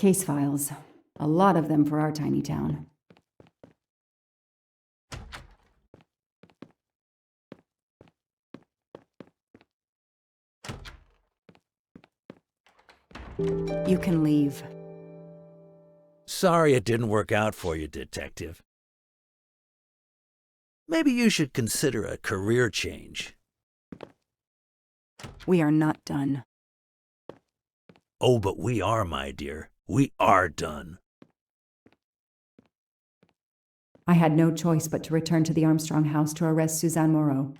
Case files. A lot of them for our tiny town. You can leave. Sorry it didn't work out for you, Detective. Maybe you should consider a career change. We are not done. Oh, but we are, my dear. We are done. I had no choice but to return to the Armstrong house to arrest Suzanne Moreau.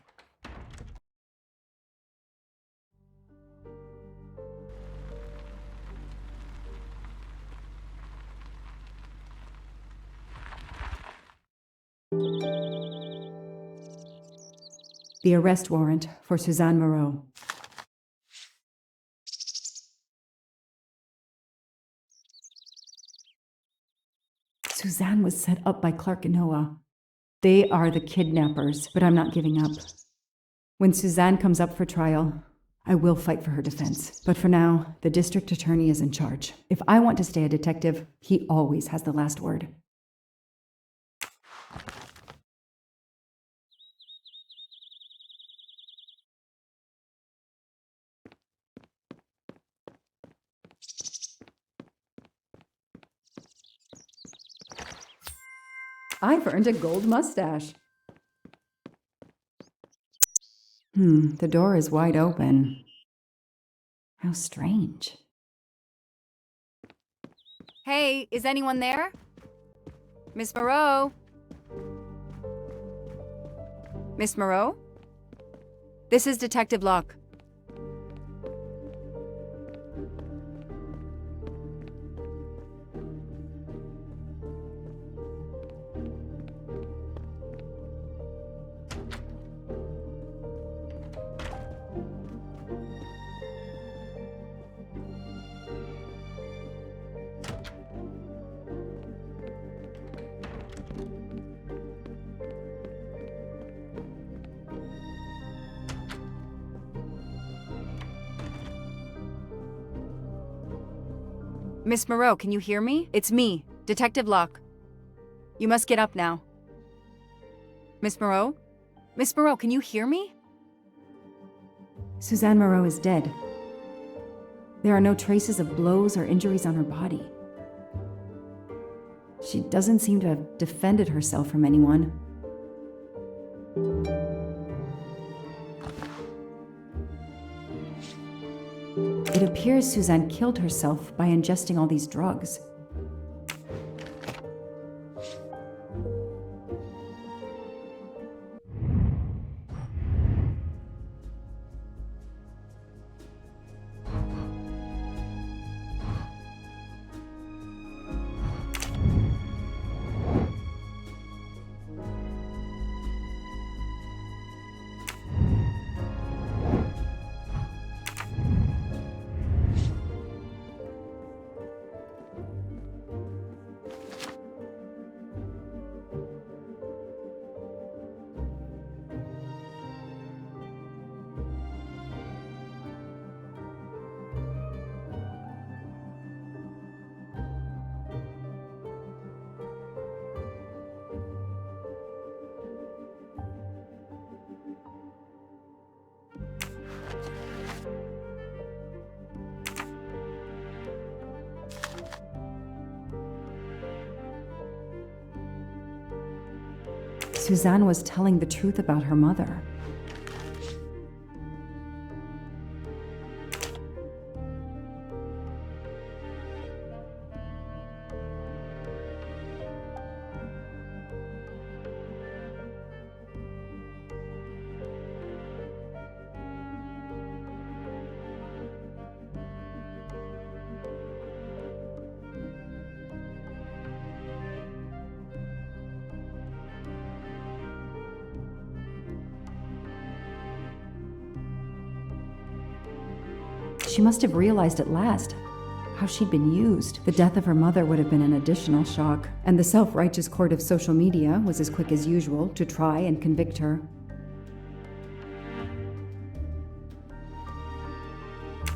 The arrest warrant for Suzanne Moreau. Suzanne was set up by Clark and Noah. They are the kidnappers, but I'm not giving up. When Suzanne comes up for trial, I will fight for her defense. But for now, the district attorney is in charge. If I want to stay a detective, he always has the last word. I've earned a gold mustache. The door is wide open. How strange. Hey, is anyone there? Miss Moreau? Miss Moreau? This is Detective Locke. Miss Moreau, can you hear me? It's me, Detective Locke. You must get up now. Miss Moreau? Miss Moreau, can you hear me? Suzanne Moreau is dead. There are no traces of blows or injuries on her body. She doesn't seem to have defended herself from anyone. It appears Suzanne killed herself by ingesting all these drugs. Suzanne was telling the truth about her mother. She must have realized at last how she'd been used. The death of her mother would have been an additional shock, and the self-righteous court of social media was as quick as usual to try and convict her.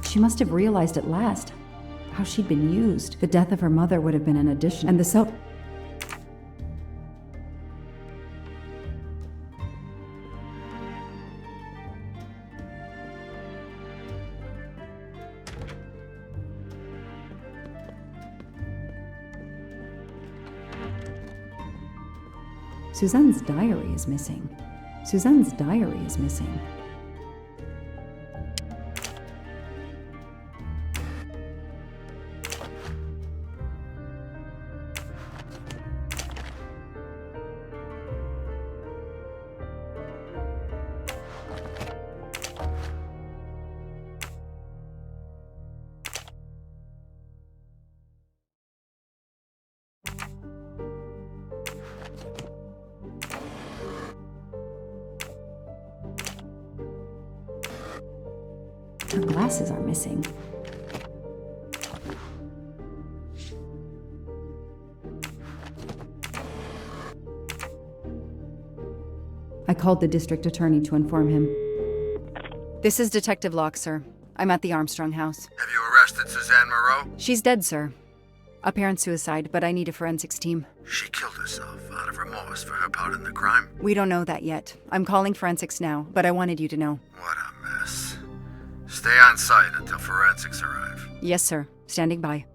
She must have realized at last how she'd been used. The death of her mother would have been an addition, and the self... Suzanne's diary is missing. Suzanne's diary is missing. Her glasses are missing. I called the district attorney to inform him. This is Detective Locke, sir. I'm at the Armstrong house. Have you arrested Suzanne Moreau? She's dead, sir. Apparent suicide, but I need a forensics team. She killed herself out of remorse for her part in the crime. We don't know that yet. I'm calling forensics now, but I wanted you to know. What a mess. Stay on site until forensics arrive. Yes, sir. Standing by.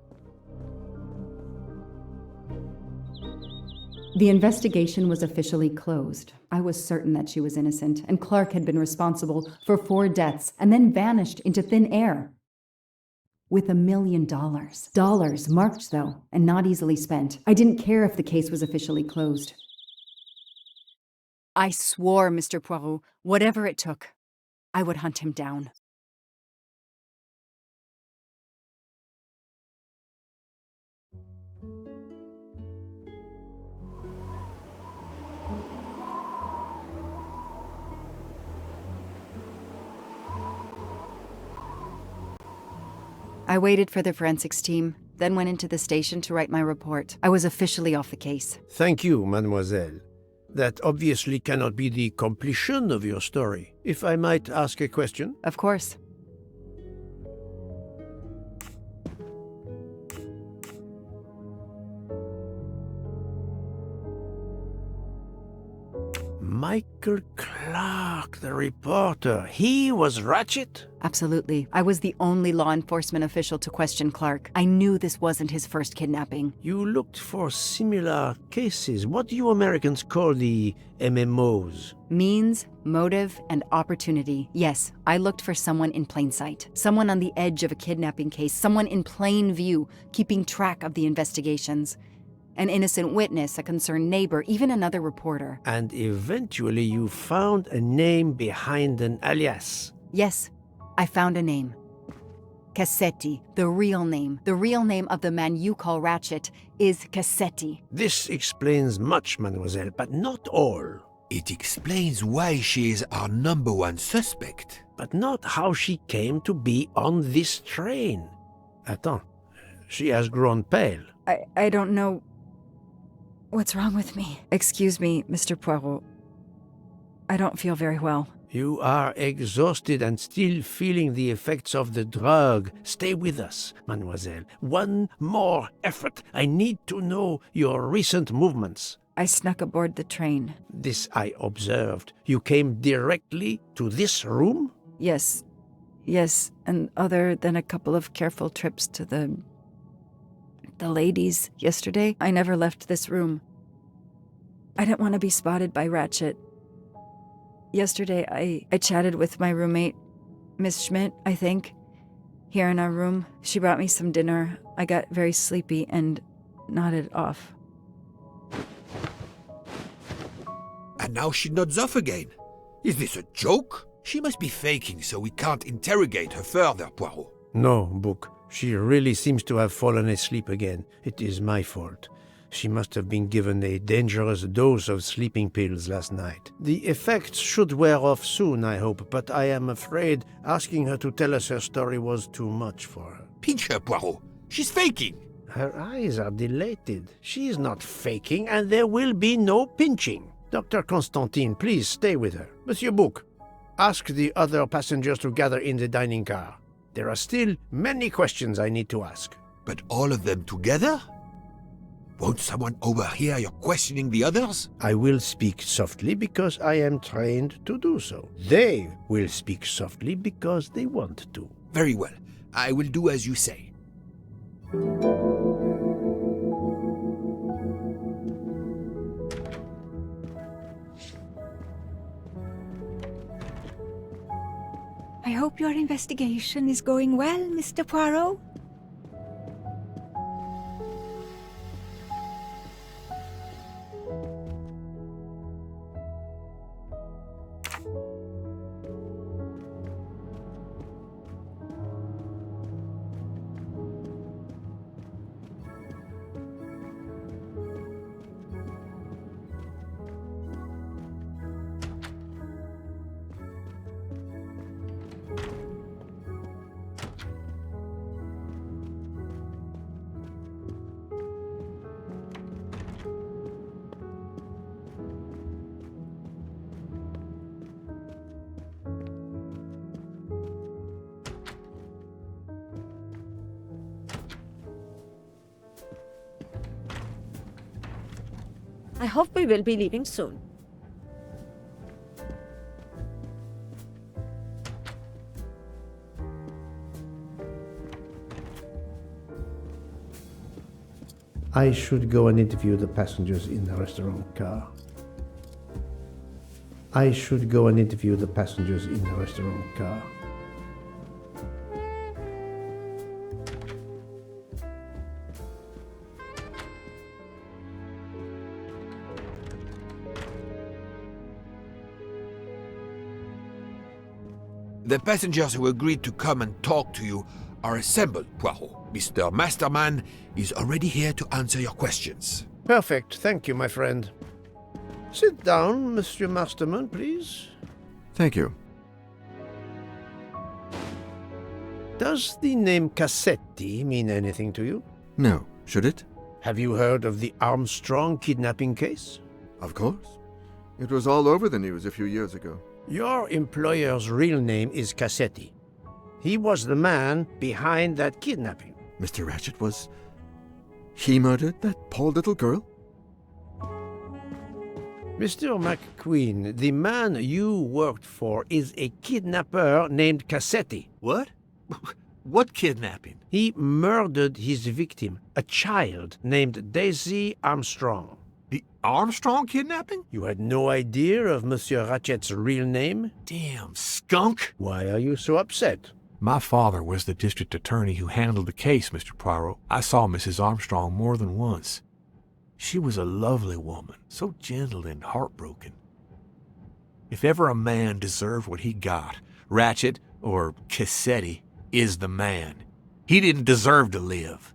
The investigation was officially closed. I was certain that she was innocent, and Clark had been responsible for 4 deaths and then vanished into thin air. With $1 million. Dollars marked, though, and not easily spent. I didn't care if the case was officially closed. I swore, Mr. Poirot, whatever it took, I would hunt him down. I waited for the forensics team, then went into the station to write my report. I was officially off the case. Thank you, mademoiselle. That obviously cannot be the completion of your story. If I might ask a question? Of course. Michael Clark, the reporter. He was Ratchet? Absolutely. I was the only law enforcement official to question Clark. I knew this wasn't his first kidnapping. You looked for similar cases. What do you Americans call the MMOs? Means, motive, and opportunity. Yes, I looked for someone in plain sight. Someone on the edge of a kidnapping case. Someone in plain view, keeping track of the investigations. An innocent witness, a concerned neighbor, even another reporter. And eventually you found a name behind an alias. Yes, I found a name. Cassetti, the real name. The real name of the man you call Ratchet is Cassetti. This explains much, mademoiselle, but not all. It explains why she is our #1 suspect. But not how she came to be on this train. Attends, she has grown pale. I don't know what's wrong with me. Excuse me, Mr. Poirot. I don't feel very well. You are exhausted and still feeling the effects of the drug. Stay with us, mademoiselle. One more effort. I need to know your recent movements. I snuck aboard the train. This I observed. You came directly to this room? Yes, and other than a couple of careful trips to the ladies yesterday, I never left this room. I didn't want to be spotted by Ratchet. Yesterday, I chatted with my roommate, Miss Schmidt, I think, here in our room. She brought me some dinner. I got very sleepy and nodded off. And now she nods off again. Is this a joke? She must be faking so we can't interrogate her further, Poirot. No, Book. She really seems to have fallen asleep again. It is my fault. She must have been given a dangerous dose of sleeping pills last night. The effects should wear off soon, I hope, but I am afraid asking her to tell us her story was too much for her. Pinch her, Poirot. She's faking. Her eyes are dilated. She is not faking, and there will be no pinching. Dr. Constantine, please stay with her. Monsieur Book, ask the other passengers to gather in the dining car. There are still many questions I need to ask. But all of them together? Won't someone overhear you questioning the others? I will speak softly because I am trained to do so. They will speak softly because they want to. Very well. I will do as you say. I hope your investigation is going well, Mr. Poirot. I hope we will be leaving soon. I should go and interview the passengers in the restaurant car. I should go and interview the passengers in the restaurant car. The passengers who agreed to come and talk to you are assembled, Poirot. Mr. Masterman is already here to answer your questions. Perfect. Thank you, my friend. Sit down, Monsieur Masterman, please. Thank you. Does the name Cassetti mean anything to you? No, should it? Have you heard of the Armstrong kidnapping case? Of course. It was all over the news a few years ago. Your employer's real name is Cassetti. He was the man behind that kidnapping. Mr. Ratchet was... He murdered that poor little girl? Mr. McQueen, the man you worked for is a kidnapper named Cassetti. What? What kidnapping? He murdered his victim, a child named Daisy Armstrong. The Armstrong kidnapping? You had no idea of Monsieur Ratchet's real name? Damn skunk! Why are you so upset? My father was the district attorney who handled the case, Mr. Poirot. I saw Mrs. Armstrong more than once. She was a lovely woman, so gentle and heartbroken. If ever a man deserved what he got, Ratchet, or Cassetti, is the man. He didn't deserve to live.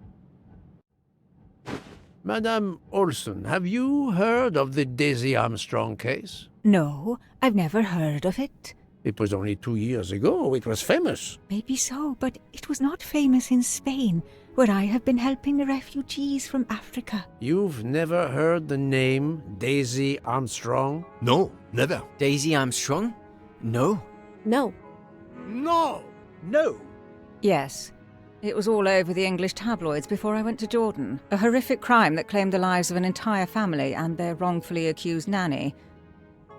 Madame Olson, have you heard of the Daisy Armstrong case? No, I've never heard of it. It was only 2 years ago. It was famous. Maybe so, but it was not famous in Spain, where I have been helping the refugees from Africa. You've never heard the name Daisy Armstrong? No, never. Daisy Armstrong? No. No. No! No! Yes. It was all over the English tabloids before I went to Jordan. A horrific crime that claimed the lives of an entire family and their wrongfully accused nanny.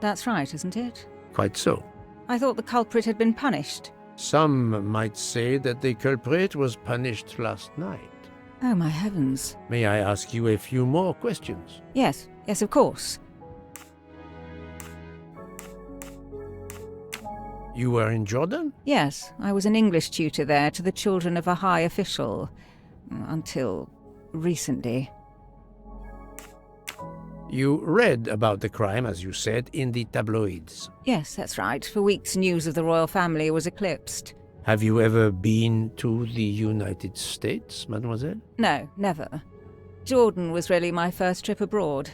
That's right, isn't it? Quite so. I thought the culprit had been punished. Some might say that the culprit was punished last night. Oh, my heavens. May I ask you a few more questions? Yes, of course. You were in Jordan? Yes, I was an English tutor there to the children of a high official. Until recently. You read about the crime, as you said, in the tabloids. Yes, that's right. For weeks, news of the royal family was eclipsed. Have you ever been to the United States, mademoiselle? No, never. Jordan was really my first trip abroad.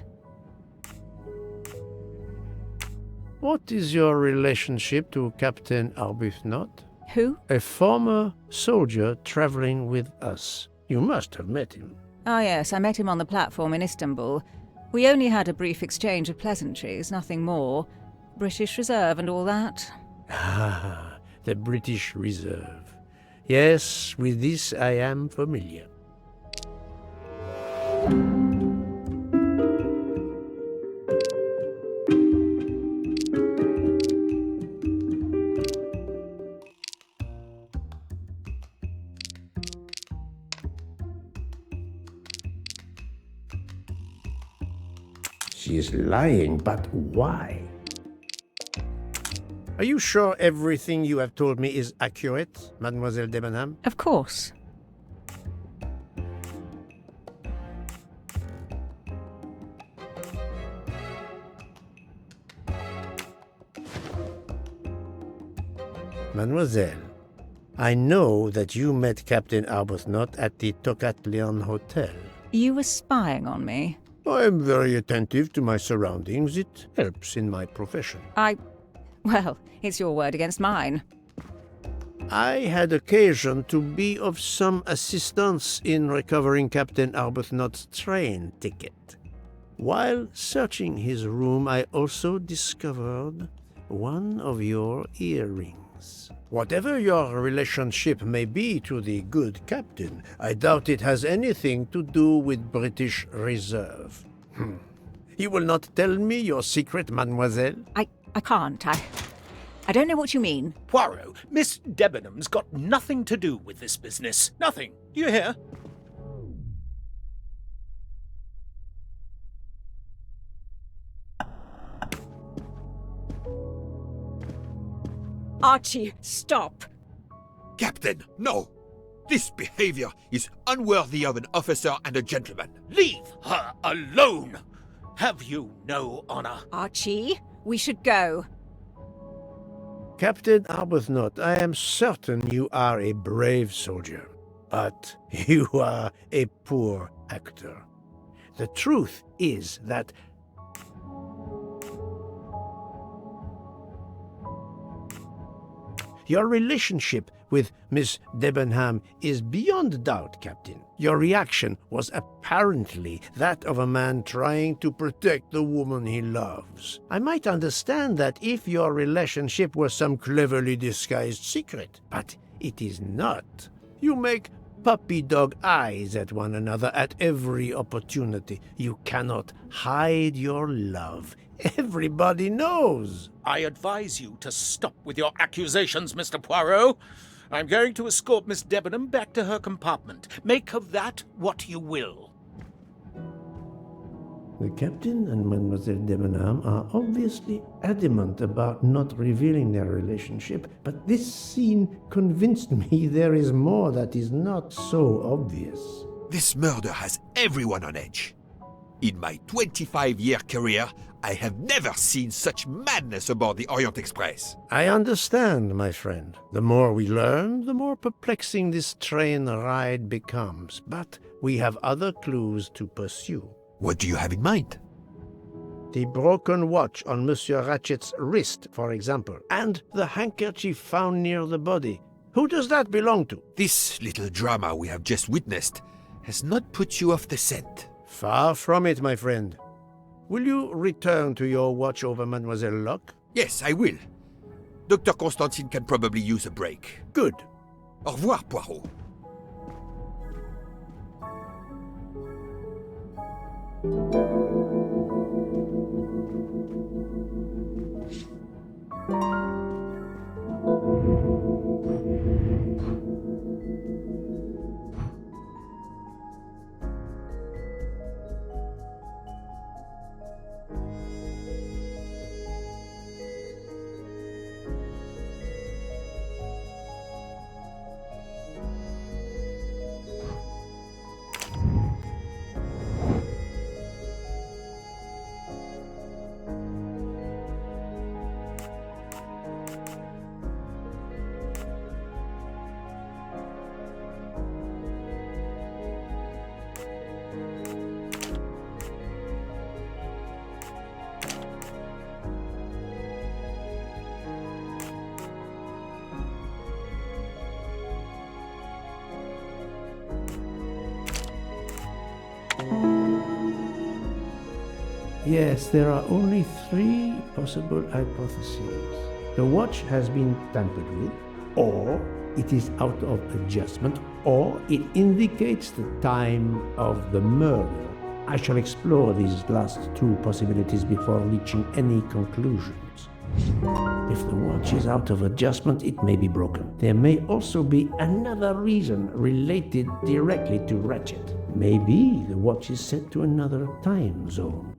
What is your relationship to Captain Arbuthnot? Who? A former soldier traveling with us. You must have met him. Ah, yes, I met him on the platform in Istanbul. We only had a brief exchange of pleasantries, nothing more. British Reserve and all that. Ah, the British Reserve. Yes, with this I am familiar. She is lying, but why? Are you sure everything you have told me is accurate, Mademoiselle Debenham? Of course. Mademoiselle, I know that you met Captain Arbuthnot at the Tocatlian Hotel. You were spying on me. I am very attentive to my surroundings. It helps in my profession. Well, it's your word against mine. I had occasion to be of some assistance in recovering Captain Arbuthnot's train ticket. While searching his room, I also discovered one of your earrings. Whatever your relationship may be to the good captain, I doubt it has anything to do with British Reserve. You will not tell me your secret, mademoiselle? I can't. I don't know what you mean. Poirot, Miss Debenham's got nothing to do with this business. Nothing. Do you hear? Archie, stop! Captain, no! This behavior is unworthy of an officer and a gentleman. Leave her alone! Have you no honor? Archie, we should go. Captain Arbuthnot, I am certain you are a brave soldier, but you are a poor actor. The truth is that your relationship with Miss Debenham is beyond doubt, Captain. Your reaction was apparently that of a man trying to protect the woman he loves. I might understand that if your relationship were some cleverly disguised secret, but it is not. You make puppy dog eyes at one another at every opportunity. You cannot hide your love. Everybody knows. I advise you to stop with your accusations, Mr. Poirot. I'm going to escort Miss Debenham back to her compartment. Make of that what you will. The captain and Mademoiselle Debenham are obviously adamant about not revealing their relationship, but this scene convinced me there is more that is not so obvious. This murder has everyone on edge. In my 25-year career, I have never seen such madness aboard the Orient Express. I understand, my friend. The more we learn, the more perplexing this train ride becomes. But we have other clues to pursue. What do you have in mind? The broken watch on Monsieur Ratchet's wrist, for example, and the handkerchief found near the body. Who does that belong to? This little drama we have just witnessed has not put you off the scent. Far from it, my friend. Will you return to your watch over Mademoiselle Locke? Yes, I will. Dr. Constantine can probably use a break. Good. Au revoir, Poirot. Yes, there are only 3 possible hypotheses. The watch has been tampered with, or it is out of adjustment, or it indicates the time of the murder. I shall explore these last two possibilities before reaching any conclusions. If the watch is out of adjustment, it may be broken. There may also be another reason related directly to Ratchet. Maybe the watch is set to another time zone.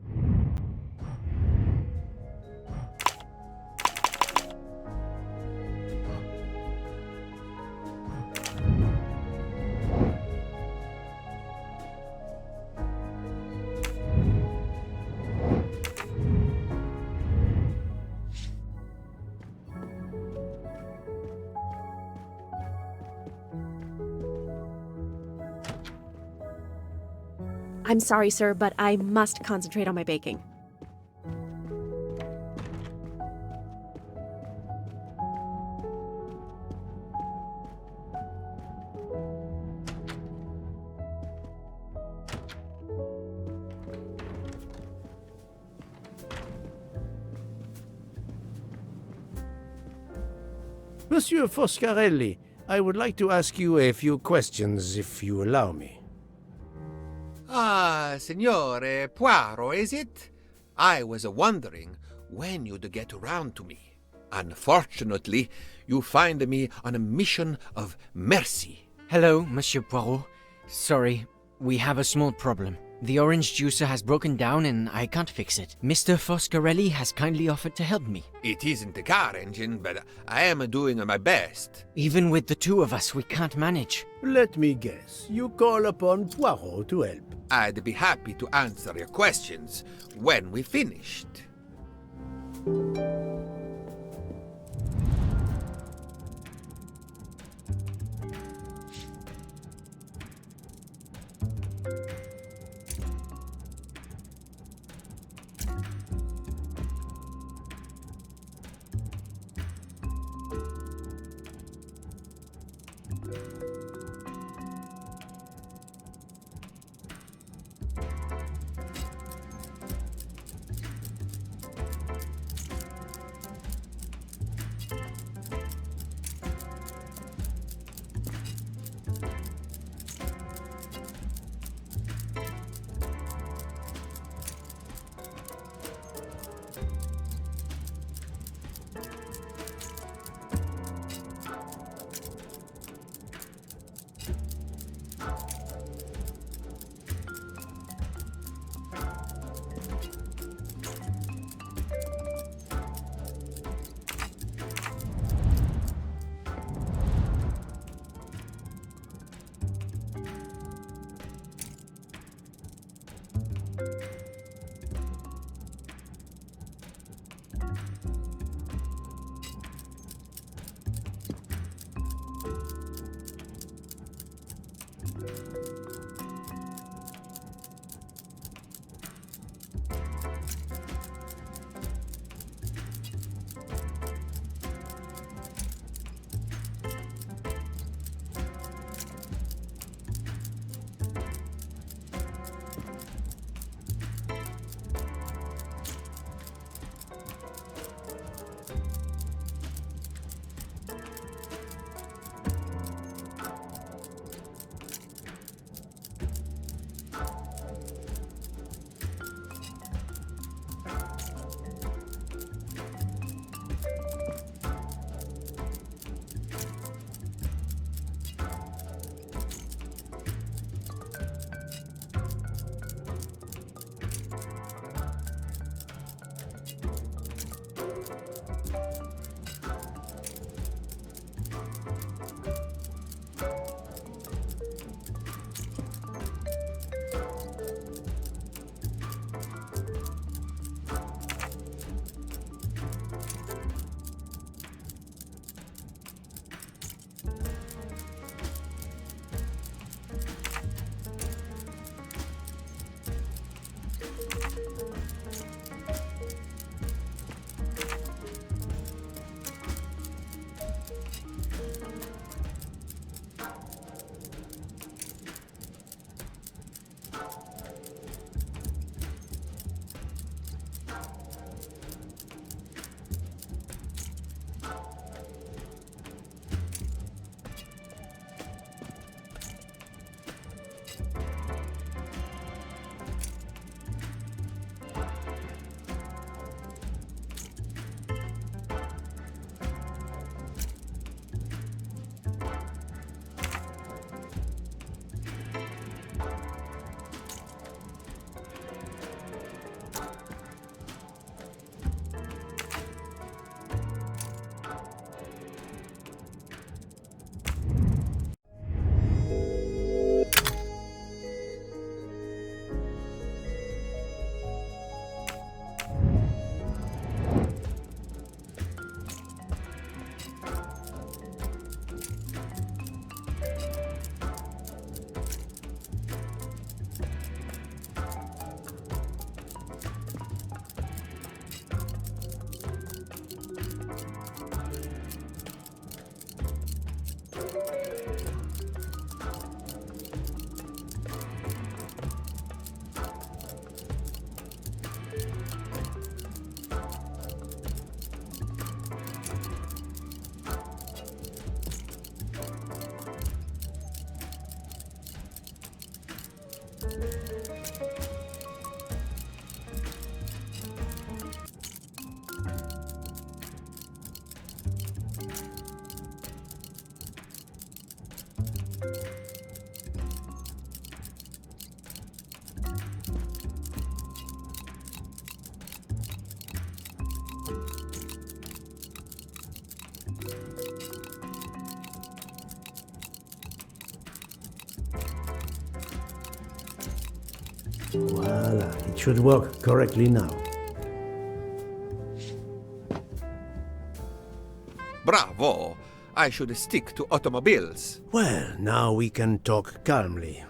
I'm sorry, sir, but I must concentrate on my baking. Monsieur Foscarelli, I would like to ask you a few questions, if you allow me. Ah, Signore Poirot, is it? I was wondering when you'd get around to me. Unfortunately, you find me on a mission of mercy. Hello, Monsieur Poirot. Sorry, we have a small problem. The orange juicer has broken down and I can't fix it. Mr. Foscarelli has kindly offered to help me. It isn't the car engine, but I am doing my best. Even with the two of us, we can't manage. Let me guess. You call upon Poirot to help. I'd be happy to answer your questions when we finished. Voila, it should work correctly now. Bravo! I should stick to automobiles. Well, now we can talk calmly.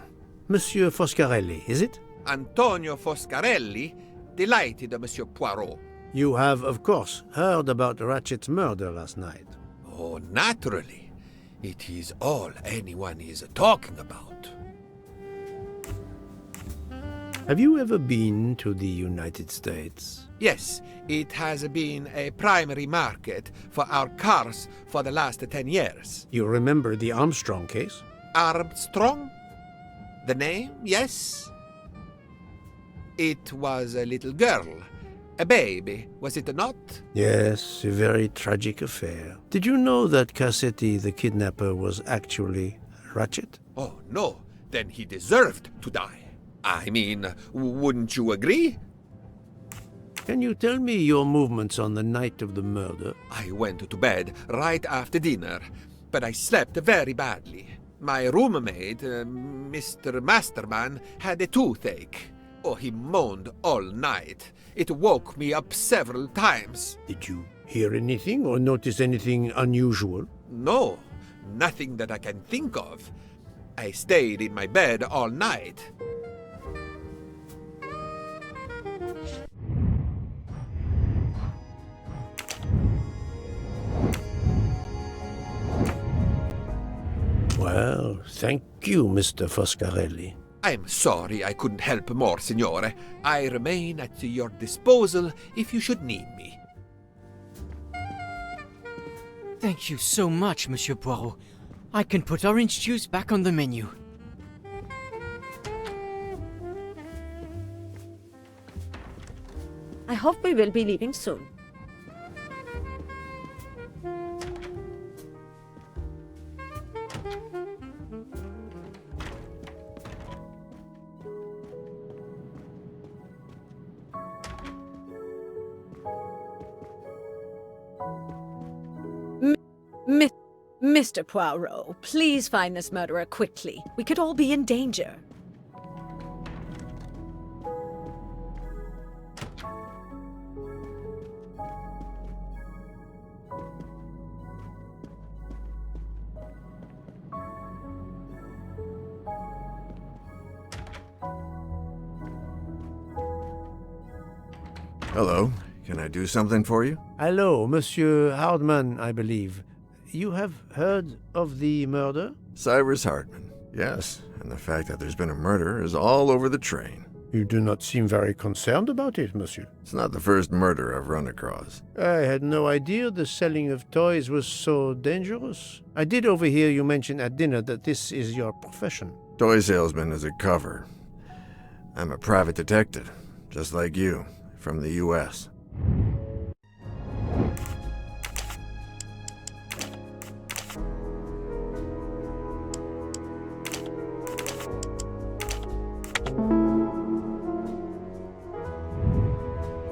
Monsieur Foscarelli, is it? Antonio Foscarelli, delighted, Monsieur Poirot. You have, of course, heard about Ratchet's murder last night. Oh, naturally. It is all anyone is talking about. Have you ever been to the United States? Yes, it has been a primary market for our cars for the last 10 years. You remember the Armstrong case? Armstrong? The name, yes. It was a little girl, a baby, was it not? Yes, a very tragic affair. Did you know that Cassetti, the kidnapper, was actually Ratchet? Oh, no. Then he deserved to die. I mean, wouldn't you agree? Can you tell me your movements on the night of the murder? I went to bed right after dinner, but I slept very badly. My roommate, Mr. Masterman, had a toothache. Oh, he moaned all night. It woke me up several times. Did you hear anything or notice anything unusual? No, nothing that I can think of. I stayed in my bed all night. Well, thank you, Mr. Foscarelli. I'm sorry I couldn't help more, Signore. I remain at your disposal if you should need me. Thank you so much, Monsieur Poirot. I can put orange juice back on the menu. I hope we will be leaving soon. Mr. Poirot, please find this murderer quickly. We could all be in danger. Hello. Can I do something for you? Hello, Monsieur Hardman, I believe. You have heard of the murder? Cyrus Hartman. Yes, and the fact that there's been a murder is all over the train. You do not seem very concerned about it, monsieur. It's not the first murder I've run across. I had no idea the selling of toys was so dangerous. I did overhear you mention at dinner that this is your profession. Toy salesman is a cover. I'm a private detective, just like you, from the U.S.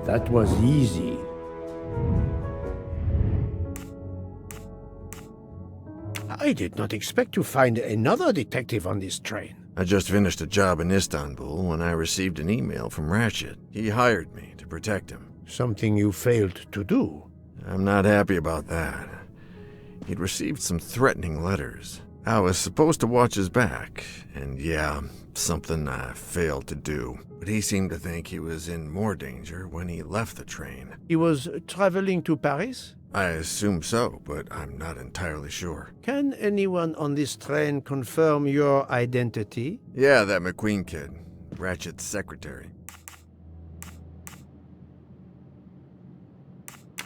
That was easy. I did not expect to find another detective on this train. I just finished a job in Istanbul when I received an email from Ratchet. He hired me to protect him. Something you failed to do. I'm not happy about that. He'd received some threatening letters. I was supposed to watch his back, and yeah, something I failed to do. But he seemed to think he was in more danger when he left the train. He was traveling to Paris? I assume so, but I'm not entirely sure. Can anyone on this train confirm your identity? Yeah, that McQueen kid. Ratchet's secretary.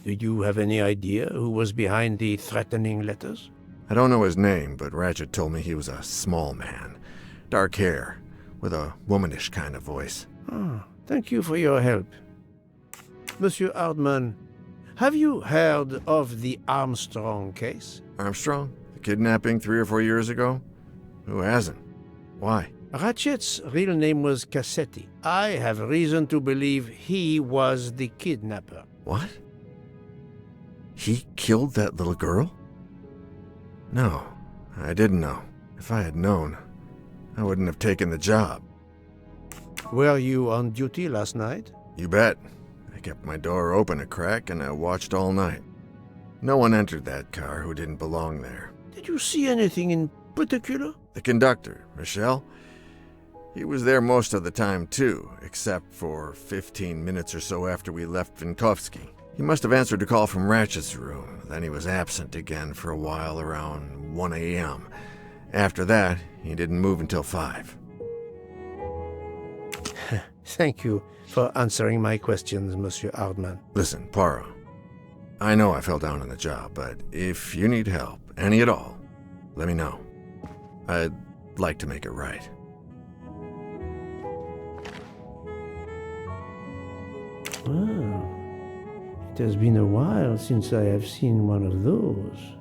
Do you have any idea who was behind the threatening letters? I don't know his name, but Ratchet told me he was a small man. Dark hair, with a womanish kind of voice. Oh, thank you for your help. Monsieur Hardman, have you heard of the Armstrong case? Armstrong? The kidnapping 3 or 4 years ago? Who hasn't? Why? Ratchet's real name was Cassetti. I have reason to believe he was the kidnapper. What? He killed that little girl? No, I didn't know. If I had known, I wouldn't have taken the job. Were you on duty last night? You bet. I kept my door open a crack and I watched all night. No one entered that car who didn't belong there. Did you see anything in particular? The conductor, Rochelle, he was there most of the time too, except for 15 minutes or so after we left Vinkovsky. He must have answered a call from Ratchet's room, then he was absent again for a while around 1 a.m. After that, he didn't move until 5. Thank you for answering my questions, Monsieur Hardman. Listen, Poirot, I know I fell down on the job, but if you need help, any at all, let me know. I'd like to make it right. Well, it has been a while since I have seen one of those.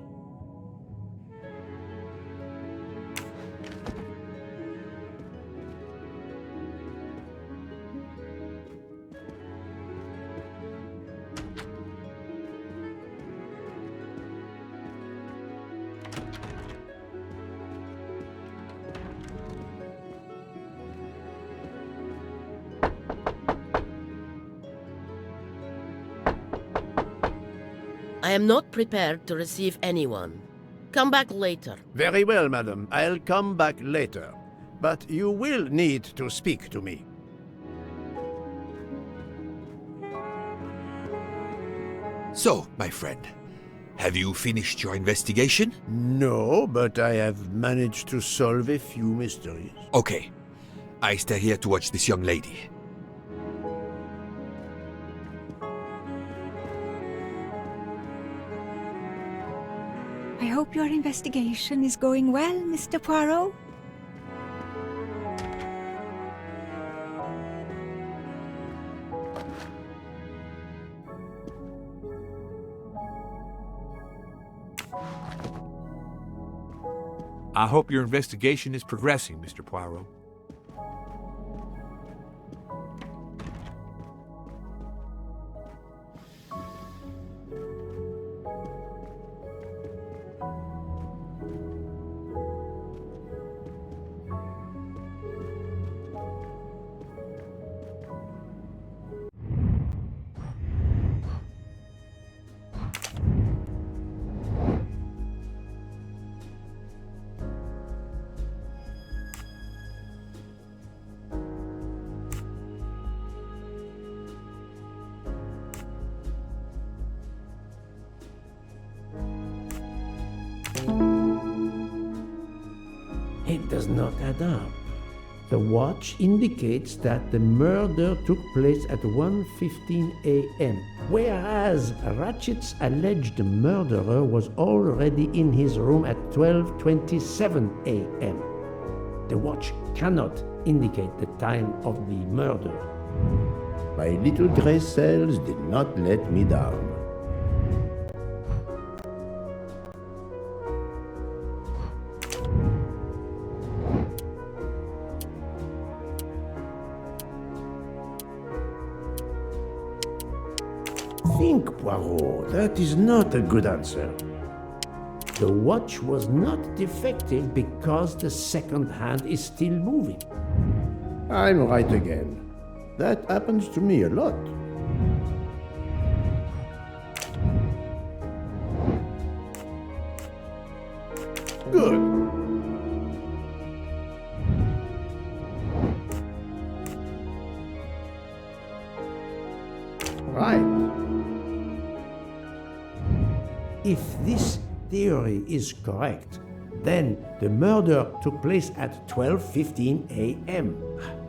I am not prepared to receive anyone. Come back later. Very well, madam. I'll come back later. But you will need to speak to me. So, my friend, have you finished your investigation? No, but I have managed to solve a few mysteries. Okay. I stay here to watch this young lady. I hope your investigation is going well, Mr. Poirot. I hope your investigation is progressing, Mr. Poirot. It does not add up. The watch indicates that the murder took place at 1:15 a.m., whereas Ratchet's alleged murderer was already in his room at 12:27 a.m. The watch cannot indicate the time of the murder. My little gray cells did not let me down. Think, Poirot, that is not a good answer. The watch was not defective because the second hand is still moving. I'm right again. That happens to me a lot. Good. Right. If this theory is correct, then the murder took place at 12:15 a.m.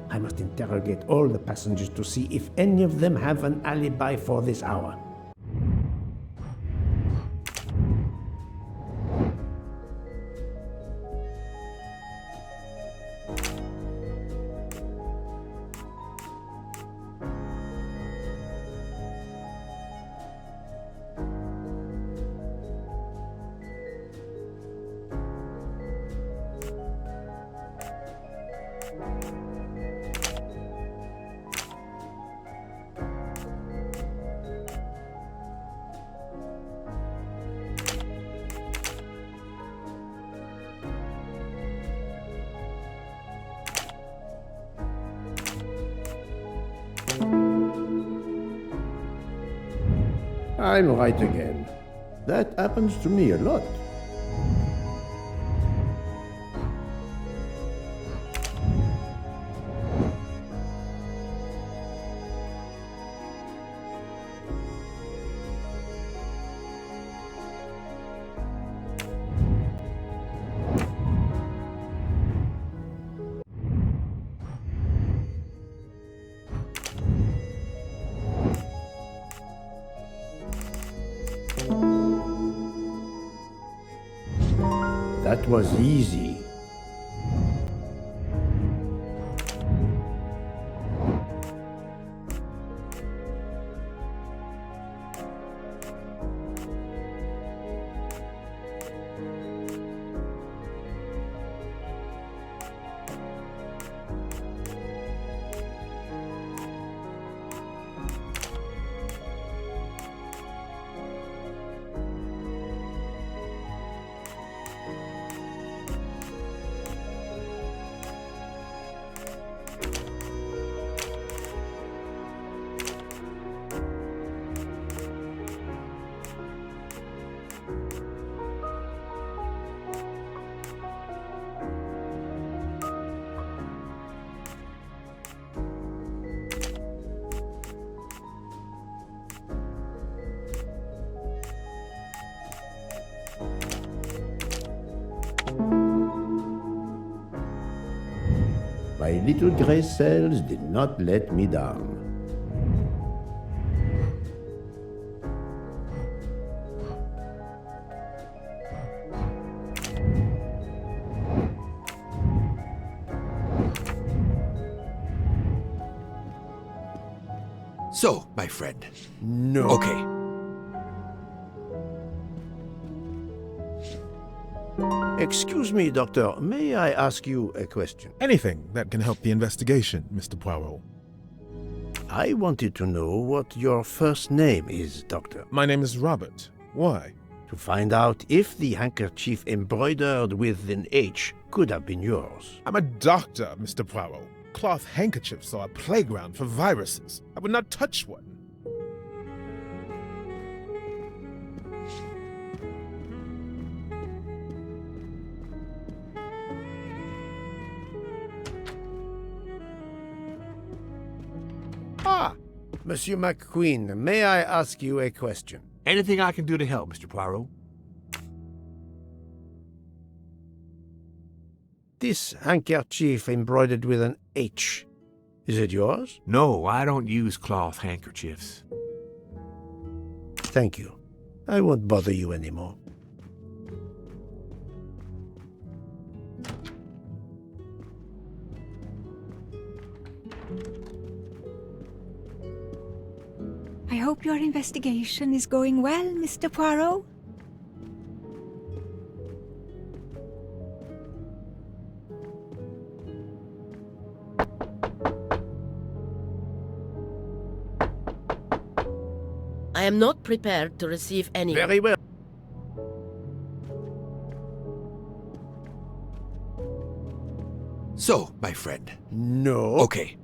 I must interrogate all the passengers to see if any of them have an alibi for this hour. I'm right again. That happens to me a lot. That was easy. My little gray cells did not let me down. So, my friend. No. Okay. Excuse me, Doctor. May I ask you a question? Anything that can help the investigation, Mr. Poirot. I wanted to know what your first name is, Doctor. My name is Robert. Why? To find out if the handkerchief embroidered with an H could have been yours. I'm a doctor, Mr. Poirot. Cloth handkerchiefs are a playground for viruses. I would not touch one. Ah, Monsieur McQueen, may I ask you a question? Anything I can do to help, Mr. Poirot? This handkerchief embroidered with an H, is it yours? No, I don't use cloth handkerchiefs. Thank you. I won't bother you anymore. I hope your investigation is going well, Mr. Poirot. I am not prepared to receive any. Very well. So, my friend. No. Okay.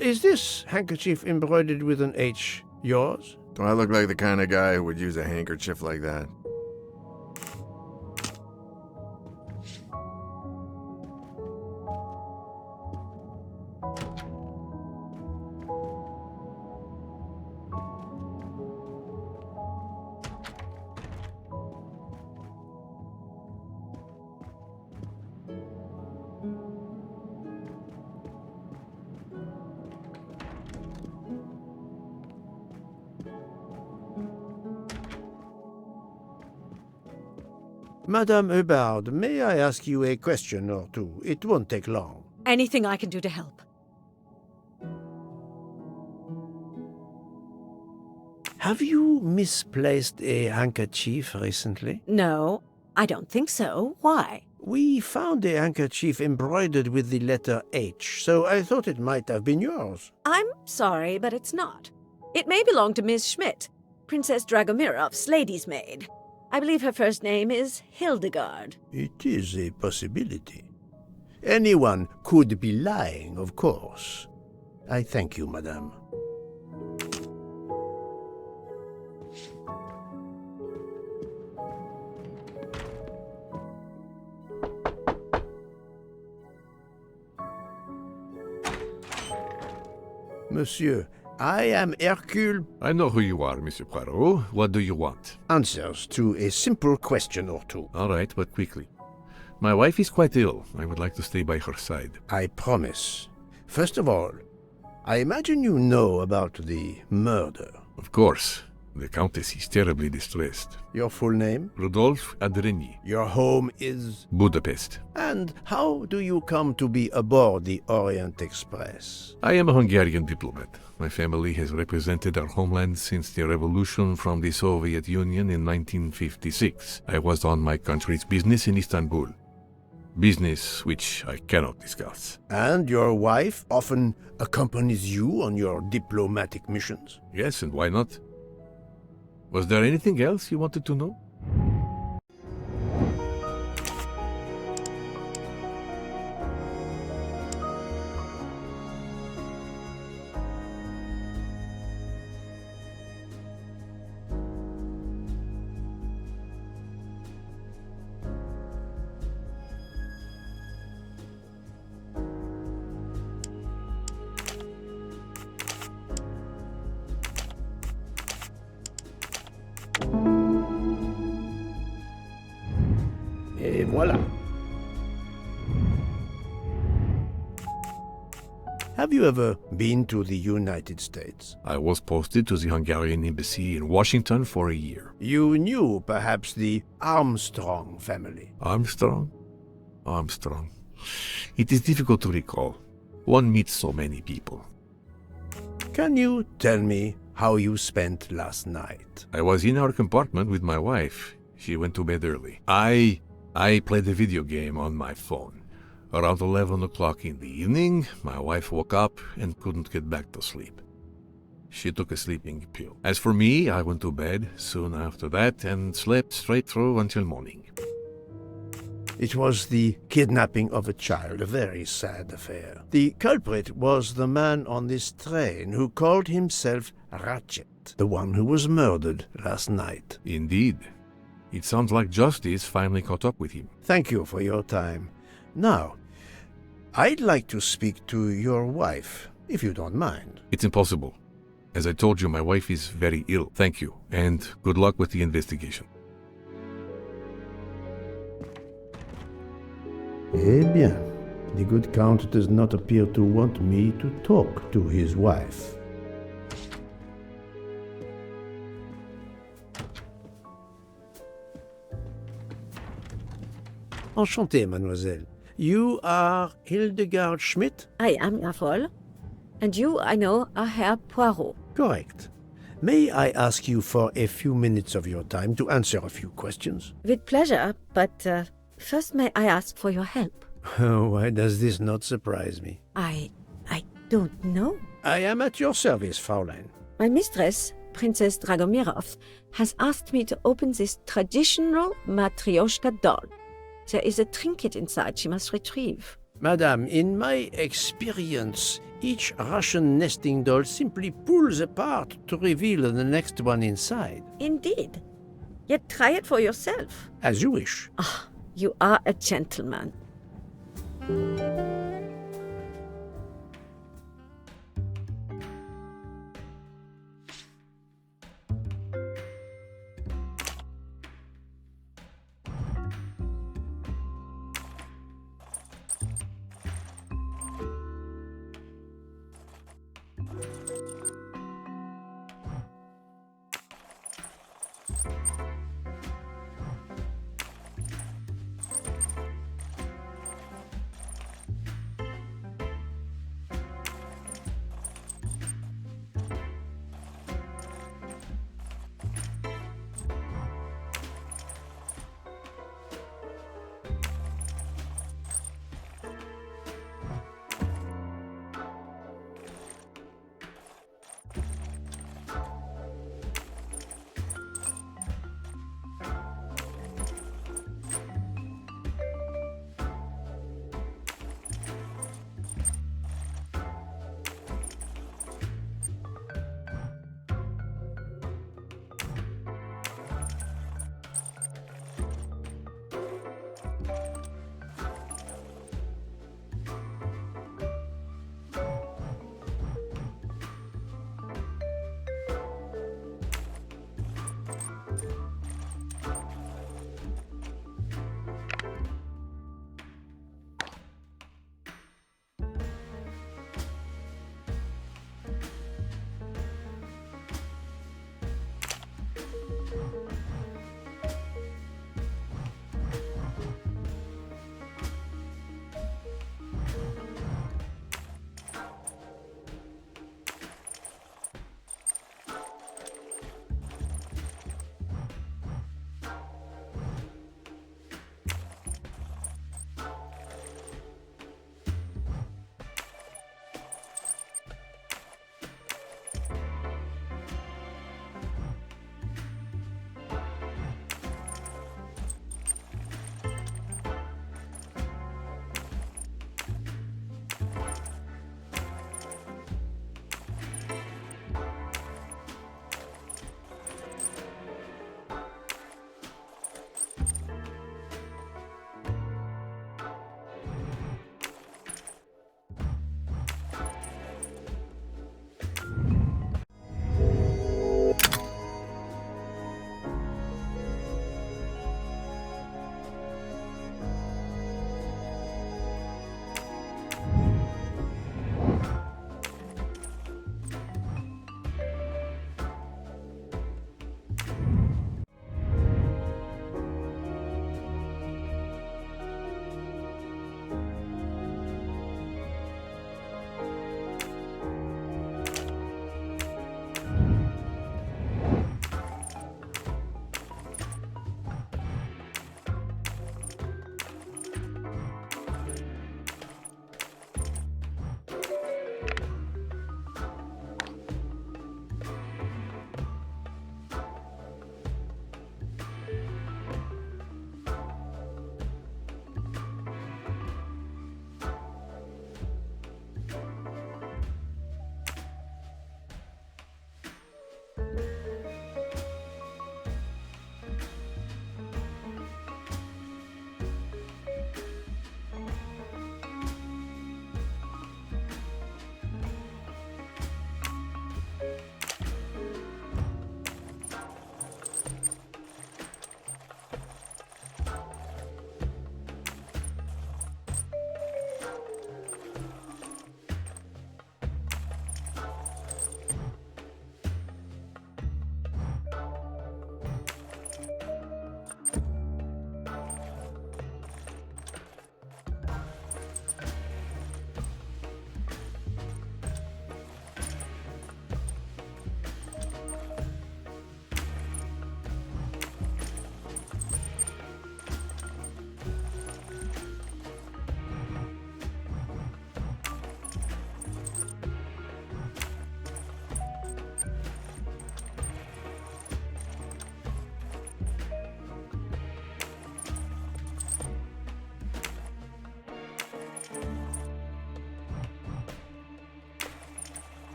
Is this handkerchief embroidered with an H yours? Do I look like the kind of guy who would use a handkerchief like that? Madame Hubbard, may I ask you a question or two? It won't take long. Anything I can do to help. Have you misplaced a handkerchief recently? No, I don't think so. Why? We found a handkerchief embroidered with the letter H, so I thought it might have been yours. I'm sorry, but it's not. It may belong to Miss Schmidt, Princess Dragomirov's lady's maid. I believe her first name is Hildegard. It is a possibility. Anyone could be lying, of course. I thank you, madame. Monsieur, I am Hercule. I know who you are, Monsieur Poirot. What do you want? Answers to a simple question or two. All right, but quickly. My wife is quite ill. I would like to stay by her side. I promise. First of all, I imagine you know about the murder. Of course. The Countess is terribly distressed. Your full name? Rodolphe Adreny. Your home is? Budapest. And how do you come to be aboard the Orient Express? I am a Hungarian diplomat. My family has represented our homeland since the revolution from the Soviet Union in 1956. I was on my country's business in Istanbul. Business which I cannot discuss. And your wife often accompanies you on your diplomatic missions? Yes, and why not? Was there anything else you wanted to know? Et voilà. Have you ever been to the United States? I was posted to the Hungarian embassy in Washington for a year. You knew, perhaps, the Armstrong family. Armstrong? Armstrong. It is difficult to recall. One meets so many people. Can you tell me how you spent last night? I was in our compartment with my wife. She went to bed early. I played a video game on my phone. Around 11 o'clock in the evening, my wife woke up and couldn't get back to sleep. She took a sleeping pill. As for me, I went to bed soon after that and slept straight through until morning. It was the kidnapping of a child, a very sad affair. The culprit was the man on this train who called himself Ratchet, the one who was murdered last night. Indeed. It sounds like justice finally caught up with him. Thank you for your time. Now, I'd like to speak to your wife, if you don't mind. It's impossible. As I told you, my wife is very ill. Thank you, and good luck with the investigation. Eh bien, the good Count does not appear to want me to talk to his wife. Enchanté, mademoiselle. You are Hildegard Schmidt? I am, jawohl. And you, I know, are Herr Poirot. Correct. May I ask you for a few minutes of your time to answer a few questions? With pleasure, but first may I ask for your help? Why does this not surprise me? I don't know. I am at your service, Fraulein. My mistress, Princess Dragomirov, has asked me to open this traditional Matryoshka doll. There is a trinket inside she must retrieve. Madame, in my experience, each Russian nesting doll simply pulls apart to reveal the next one inside. Indeed. Yet try it for yourself. As you wish. Ah, you are a gentleman.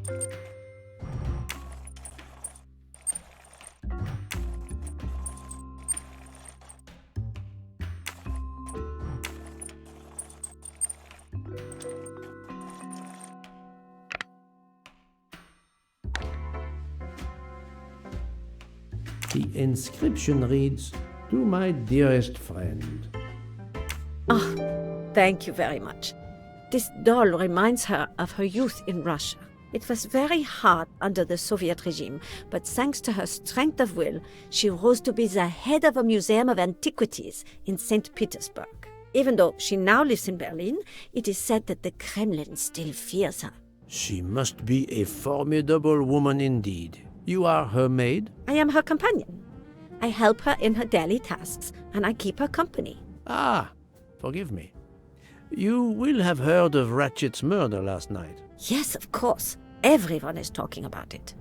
The inscription reads, "To my dearest friend." Ah, thank you very much. This doll reminds her of her youth in Russia. It was very hard under the Soviet regime, but thanks to her strength of will, she rose to be the head of a museum of antiquities in St. Petersburg. Even though she now lives in Berlin, it is said that the Kremlin still fears her. She must be a formidable woman indeed. You are her maid? I am her companion. I help her in her daily tasks, and I keep her company. Ah, forgive me. You will have heard of Ratchet's murder last night. Yes, of course. Everyone is talking about it.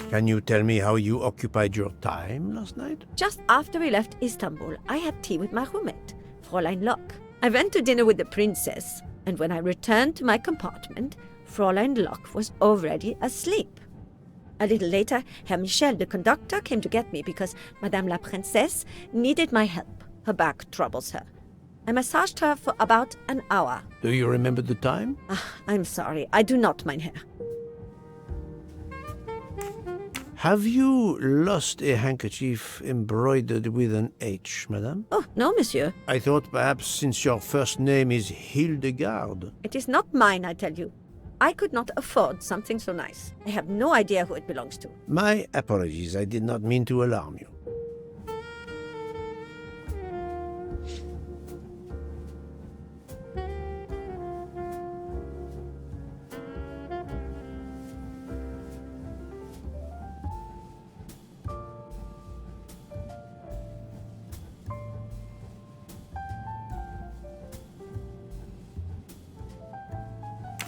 Can you tell me how you occupied your time last night? Just after we left Istanbul, I had tea with my roommate, Fräulein Locke. I went to dinner with the princess, and when I returned to my compartment, Fräulein Locke was already asleep. A little later, Herr Michel, the conductor, came to get me because Madame la Princesse needed my help. Her back troubles her. I massaged her for about an hour. Do you remember the time? I'm sorry, I do not, mein Herr. Have you lost a handkerchief embroidered with an H, madame? Oh, no, monsieur. I thought perhaps since your first name is Hildegard. It is not mine, I tell you. I could not afford something so nice. I have no idea who it belongs to. My apologies, I did not mean to alarm you.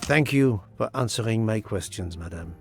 Thank you for answering my questions, madame.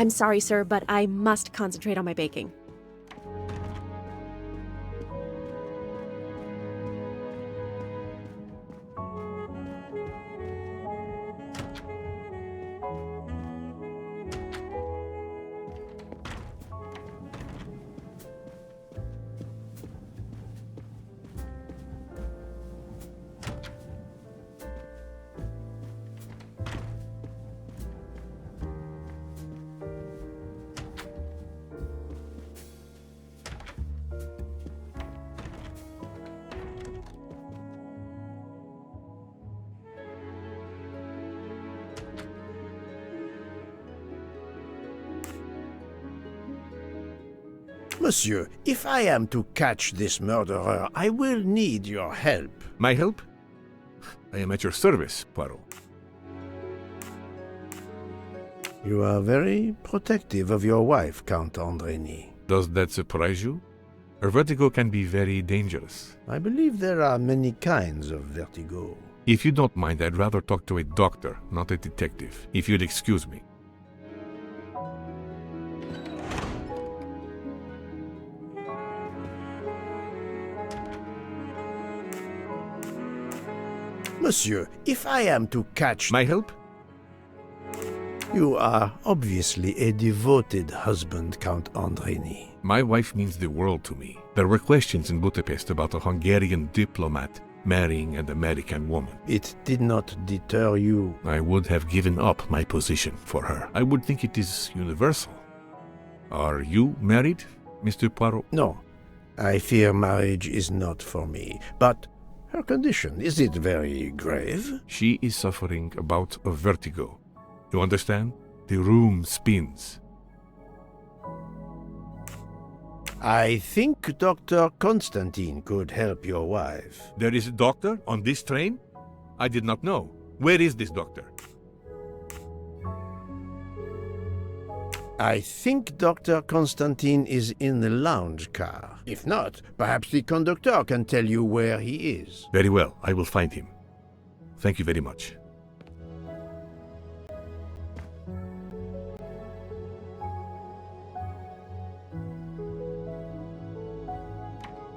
I'm sorry, sir, but I must concentrate on my baking. Monsieur, if I am to catch this murderer, I will need your help. My help? I am at your service, Poirot. You are very protective of your wife, Count Andreny. Does that surprise you? Her vertigo can be very dangerous. I believe there are many kinds of vertigo. If you don't mind, I'd rather talk to a doctor, not a detective. If you'd excuse me. Monsieur, if I am to catch... My help? You are obviously a devoted husband, Count Andreny. My wife means the world to me. There were questions in Budapest about a Hungarian diplomat marrying an American woman. It did not deter you. I would have given up my position for her. I would think it is universal. Are you married, Mr. Poirot? No, I fear marriage is not for me. But her condition, is it very grave? She is suffering a bout of vertigo. You understand? The room spins. I think Dr. Constantine could help your wife. There is a doctor on this train? I did not know. Where is this doctor? I think Dr. Constantine is in the lounge car. If not, perhaps the conductor can tell you where he is. Very well, I will find him. Thank you very much.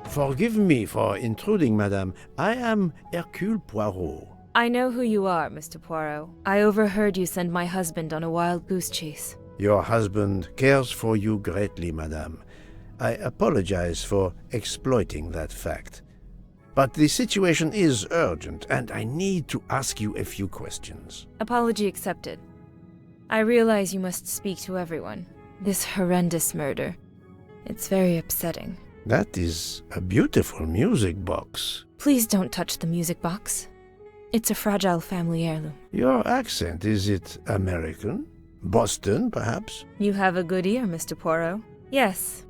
Forgive me for intruding, madame. I am Hercule Poirot. I know who you are, Mr. Poirot. I overheard you send my husband on a wild goose chase. Your husband cares for you greatly, madame. I apologize for exploiting that fact. But the situation is urgent, and I need to ask you a few questions. Apology accepted. I realize you must speak to everyone. This horrendous murder. It's very upsetting. That is a beautiful music box. Please don't touch the music box. It's a fragile family heirloom. Your accent, is it American? Boston, perhaps? You have a good ear, Mr. Poirot. Yes.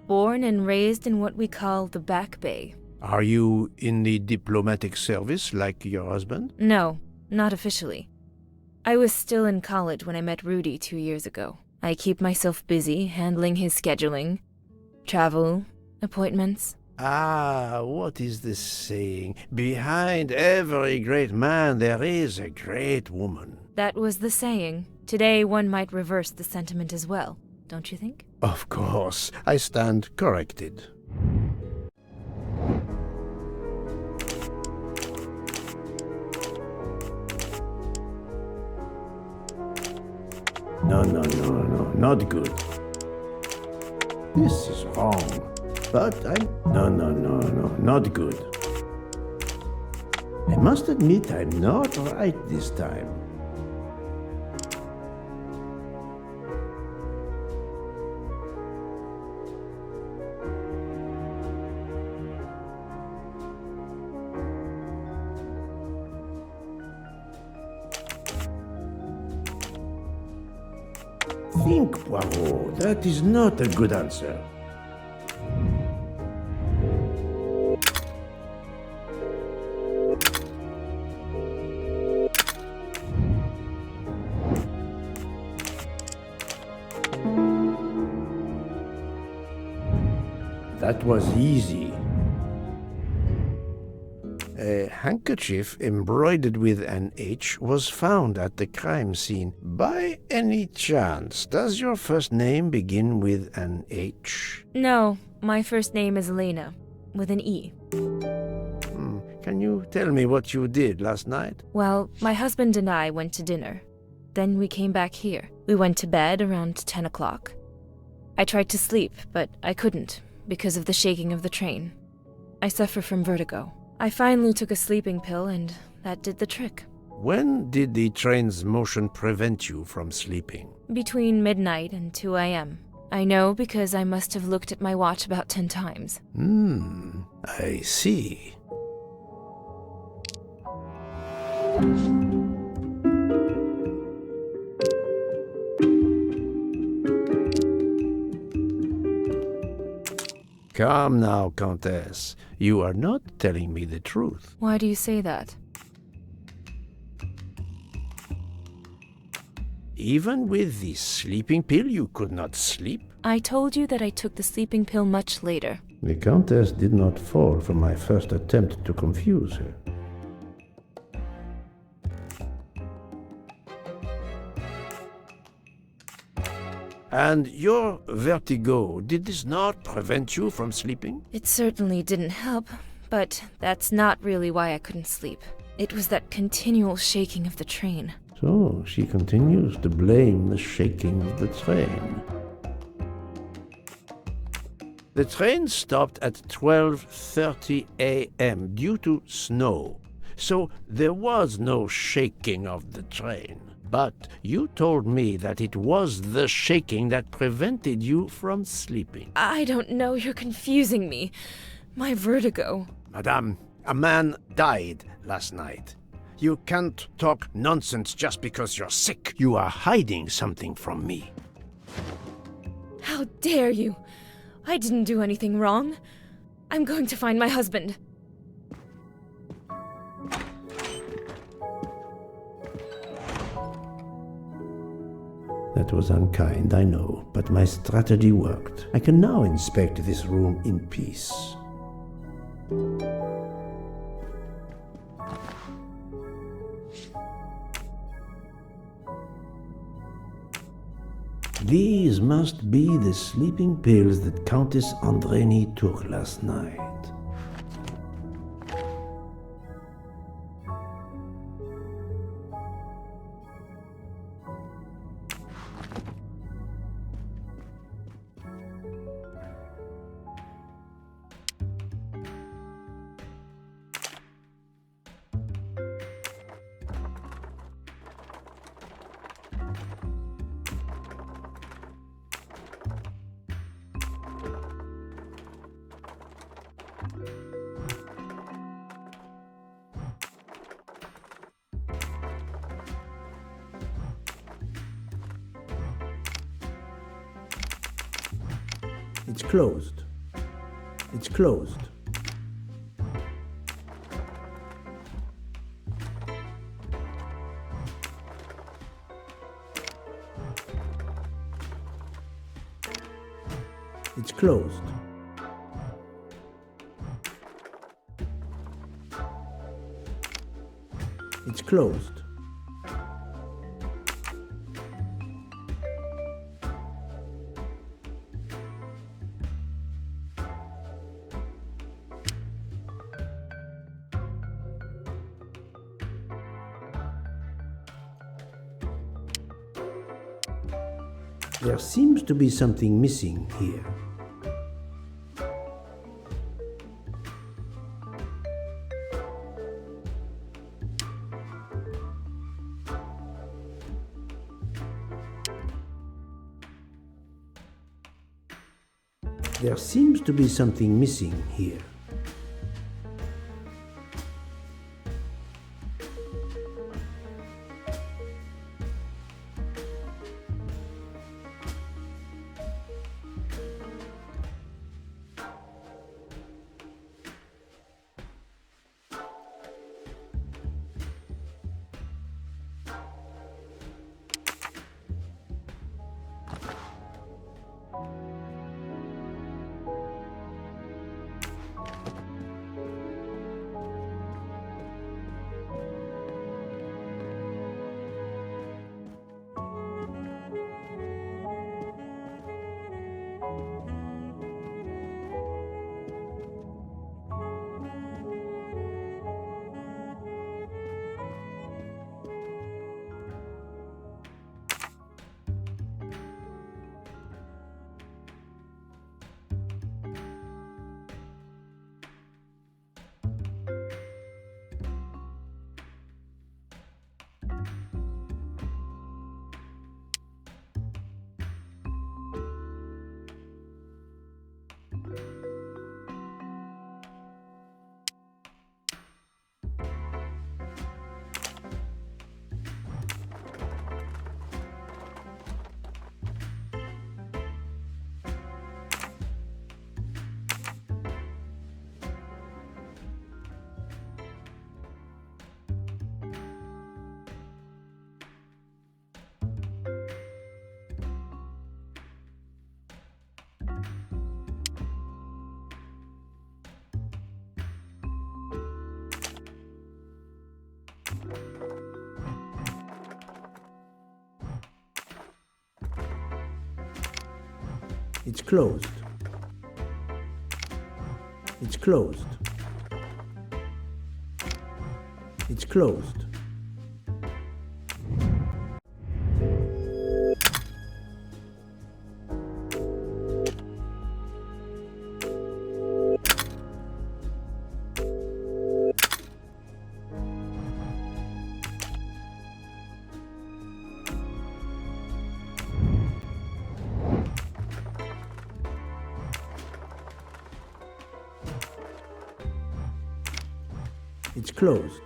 Born and raised in what we call the Back Bay. Are you in the diplomatic service like your husband? No, not officially. I was still in college when I met Rudy 2 years ago. I keep myself busy handling his scheduling, travel, appointments. Ah, what is the saying? Behind every great man there is a great woman. That was the saying. Today one might reverse the sentiment as well, don't you think? Of course, I stand corrected. No, not good. This is wrong. But No, not good. I must admit I'm not right this time. Think, Poirot. That is not a good answer. That was easy. A handkerchief embroidered with an H was found at the crime scene. By any chance, does your first name begin with an H? No, my first name is Elena, with an E. Can you tell me what you did last night? Well, my husband and I went to dinner. Then we came back here. We went to bed around 10 o'clock. I tried to sleep, but I couldn't, because of the shaking of the train. I suffer from vertigo. I finally took a sleeping pill, and that did the trick. When did the train's motion prevent you from sleeping? Between midnight and 2 a.m. I know because I must have looked at my watch about 10 times. I see. Calm now, Countess. You are not telling me the truth. Why do you say that? Even with the sleeping pill, you could not sleep? I told you that I took the sleeping pill much later. The Countess did not fall for my first attempt to confuse her. And your vertigo, did this not prevent you from sleeping? It certainly didn't help, but that's not really why I couldn't sleep. It was that continual shaking of the train. So she continues to blame the shaking of the train. The train stopped at 12:30 a.m. due to snow, so there was no shaking of the train. But you told me that it was the shaking that prevented you from sleeping. I don't know, you're confusing me. My vertigo. Madame, a man died last night. You can't talk nonsense just because you're sick. You are hiding something from me. How dare you? I didn't do anything wrong. I'm going to find my husband. That was unkind, I know, but my strategy worked. I can now inspect this room in peace. These must be the sleeping pills that Countess Andreni took last night. It's closed. It's closed. It's closed. It's closed. There seems to be something missing here. There seems to be something missing here. It's closed. It's closed. It's closed. It's closed.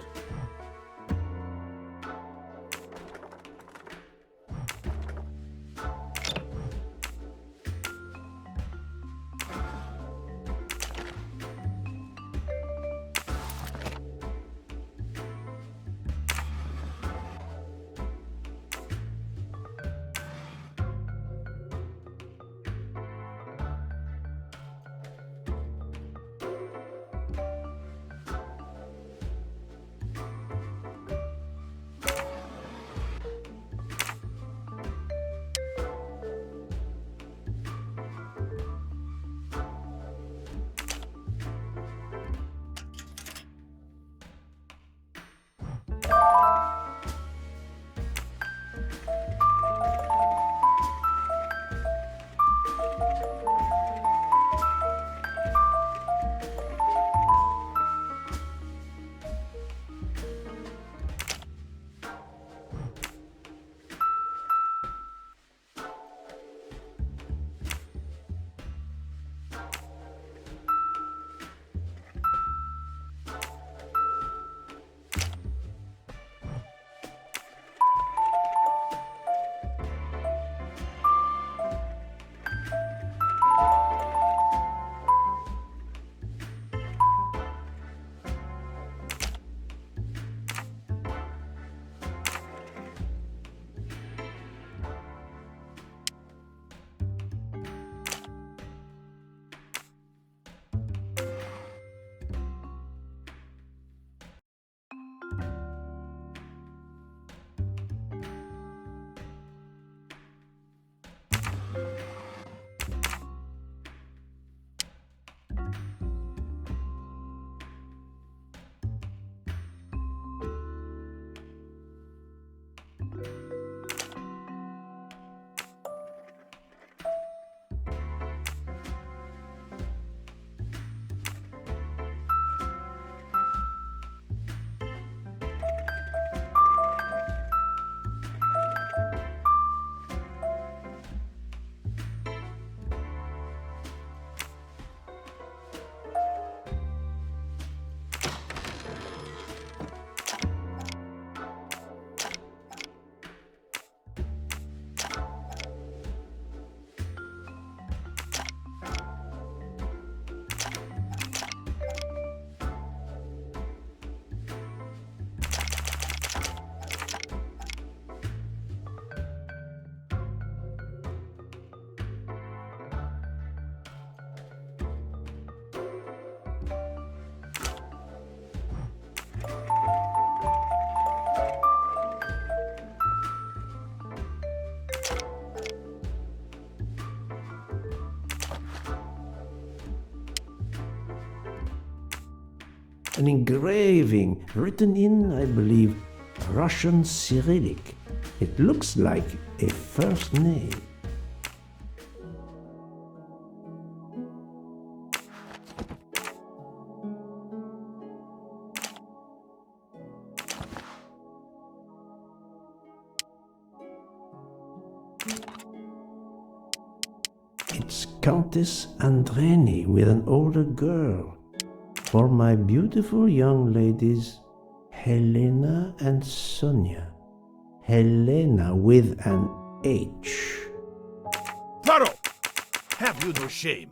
An engraving written in, I believe, Russian Cyrillic. It looks like a first name. It's Countess Andreni with an older girl. For my beautiful young ladies, Helena and Sonia. Helena with an H. Poirot! Have you no shame?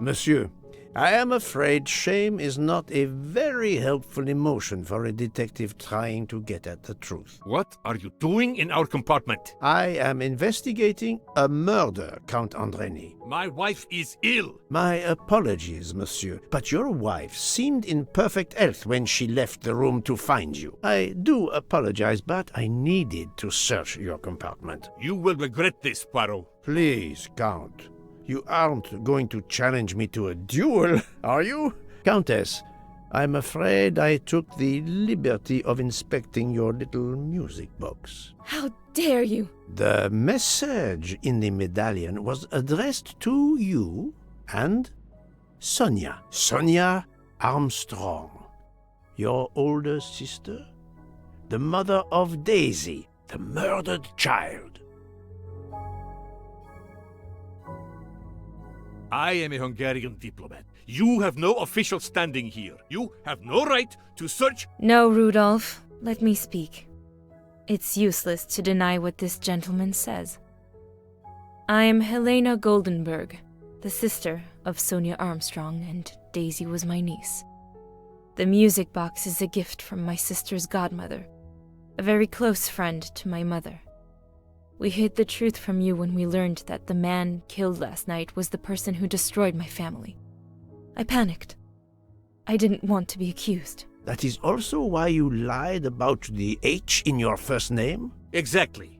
Monsieur, I am afraid shame is not a very helpful emotion for a detective trying to get at the truth. What are you doing in our compartment? I am investigating a murder, Count Andreni. My wife is ill. My apologies, monsieur, but your wife seemed in perfect health when she left the room to find you. I do apologize, but I needed to search your compartment. You will regret this, Poirot. Please, Count. You aren't going to challenge me to a duel, are you? Countess, I'm afraid I took the liberty of inspecting your little music box. How dare you? The message in the medallion was addressed to you and Sonia. Sonia Armstrong, your older sister, the mother of Daisy, the murdered child. I am a Hungarian diplomat. You have no official standing here. You have no right to search. No, Rudolph. Let me speak. It's useless to deny what this gentleman says. I am Helena Goldenberg, the sister of Sonia Armstrong, and Daisy was my niece. The music box is a gift from my sister's godmother, a very close friend to my mother. We hid the truth from you when we learned that the man killed last night was the person who destroyed my family. I panicked. I didn't want to be accused. That is also why you lied about the H in your first name? Exactly.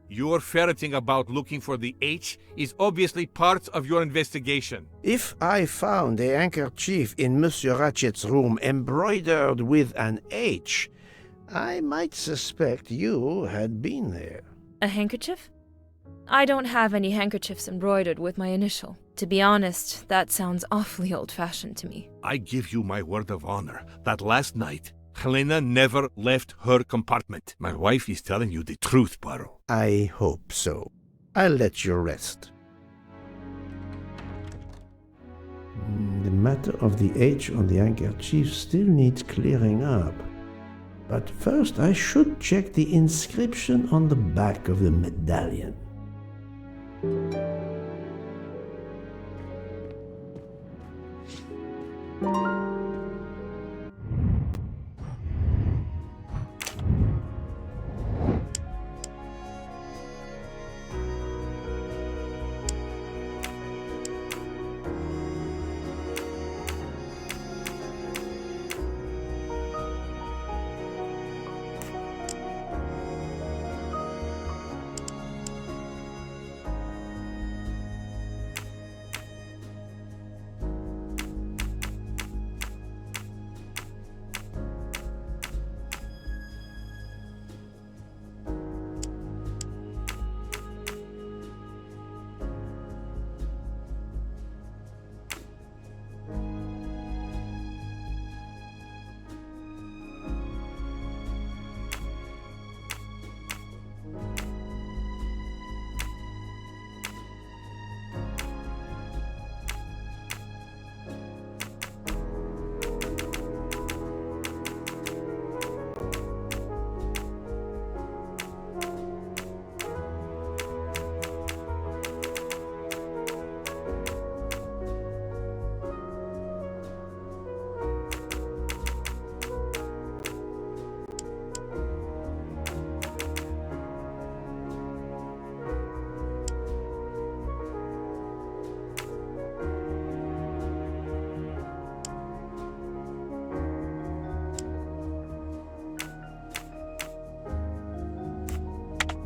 Your ferreting about looking for the H is obviously part of your investigation. If I found a handkerchief in Monsieur Ratchet's room embroidered with an H, I might suspect you had been there. A handkerchief? I don't have any handkerchiefs embroidered with my initial. To be honest, that sounds awfully old-fashioned to me. I give you my word of honor that last night, Helena never left her compartment. My wife is telling you the truth, Poirot. I hope so. I'll let you rest. The matter of the H on the handkerchief still needs clearing up. But first I should check the inscription on the back of the medallion.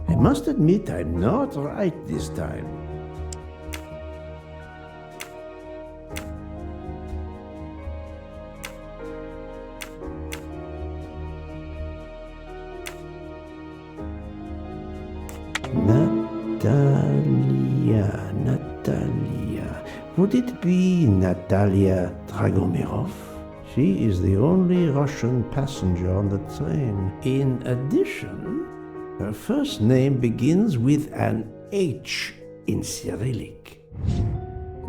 I must admit I'm not right this time. Natalia. Would it be Natalia Dragomirov? She is the only Russian passenger on the train. In addition, her first name begins with an H in Cyrillic.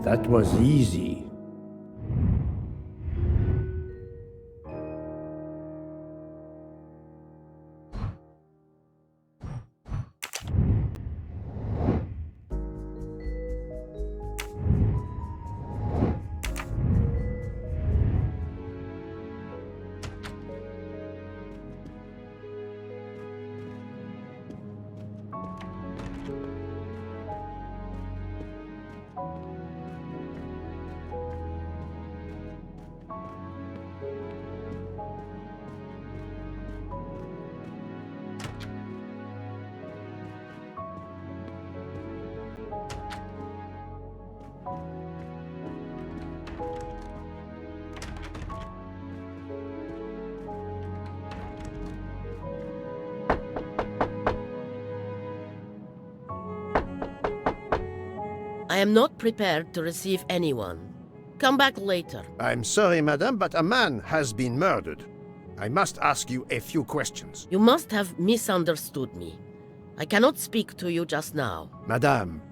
That was easy. am not prepared to receive anyone. Come back later. I'm sorry, madame, but a man has been murdered. I must ask you a few questions. You must have misunderstood me. I cannot speak to you just now. Madame,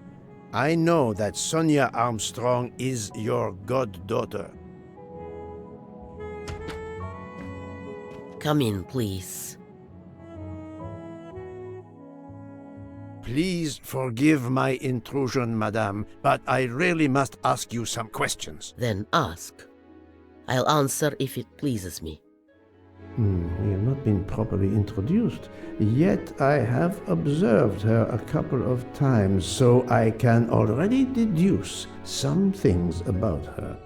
I know that Sonia Armstrong is your goddaughter. Come in, please. Please forgive my intrusion, madame, but I really must ask you some questions. Then ask. I'll answer if it pleases me. We have not been properly introduced, yet I have observed her a couple of times, so I can already deduce some things about her.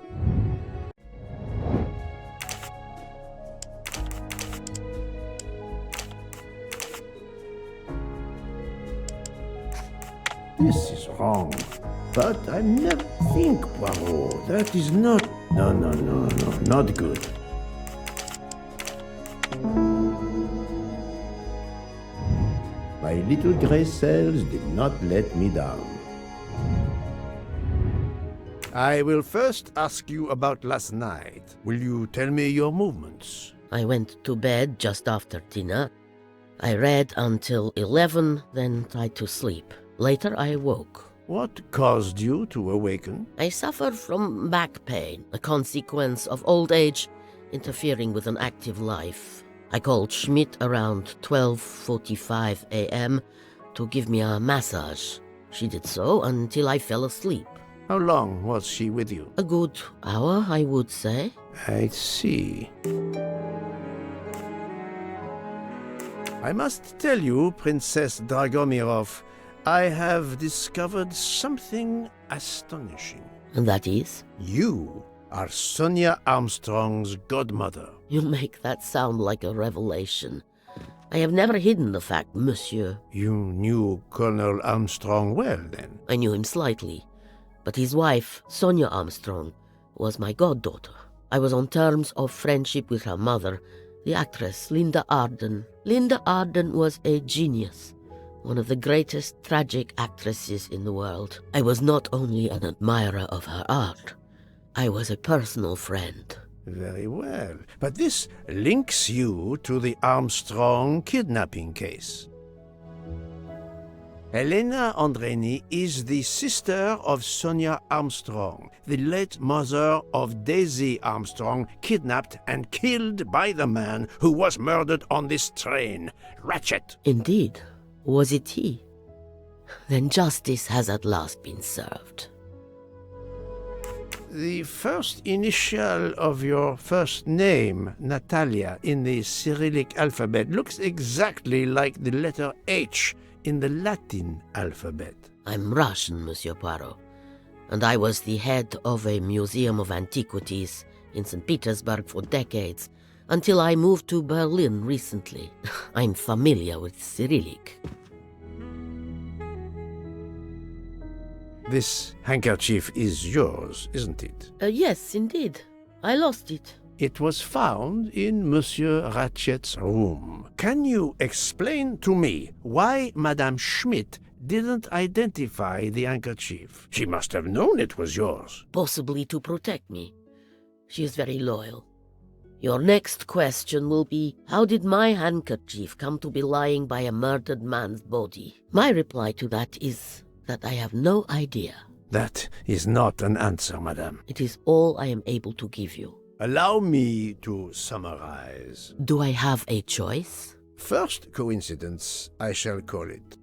This is wrong. But I never think, Poirot. That is not... No, not good. My little grey cells did not let me down. I will first ask you about last night. Will you tell me your movements? I went to bed just after dinner. I read until 11, then tried to sleep. Later I woke. What caused you to awaken? I suffered from back pain, a consequence of old age interfering with an active life. I called Schmidt around 12:45 a.m. to give me a massage. She did so until I fell asleep. How long was she with you? A good hour, I would say. I see. I must tell you, Princess Dragomirov, I have discovered something astonishing. And that is? You are Sonia Armstrong's godmother. You make that sound like a revelation. I have never hidden the fact, monsieur. You knew Colonel Armstrong well, then? I knew him slightly, but his wife, Sonia Armstrong, was my goddaughter. I was on terms of friendship with her mother, the actress Linda Arden. Linda Arden was a genius, one of the greatest tragic actresses in the world. I was not only an admirer of her art, I was a personal friend. Very well. But this links you to the Armstrong kidnapping case. Elena Andreni is the sister of Sonia Armstrong, the late mother of Daisy Armstrong, kidnapped and killed by the man who was murdered on this train, Ratchet. Indeed. Was it he? Then justice has at last been served. The first initial of your first name, Natalia, in the Cyrillic alphabet looks exactly like the letter H in the Latin alphabet. I'm Russian, Monsieur Poirot, and I was the head of a museum of antiquities in St. Petersburg for decades, until I moved to Berlin recently. I'm familiar with Cyrillic. This handkerchief is yours, isn't it? Yes, indeed. I lost it. It was found in Monsieur Ratchet's room. Can you explain to me why Madame Schmidt didn't identify the handkerchief? She must have known it was yours. Possibly to protect me. She is very loyal. Your next question will be, how did my handkerchief come to be lying by a murdered man's body? My reply to that is that I have no idea. That is not an answer, madame. It is all I am able to give you. Allow me to summarize. Do I have a choice? First coincidence, I shall call it.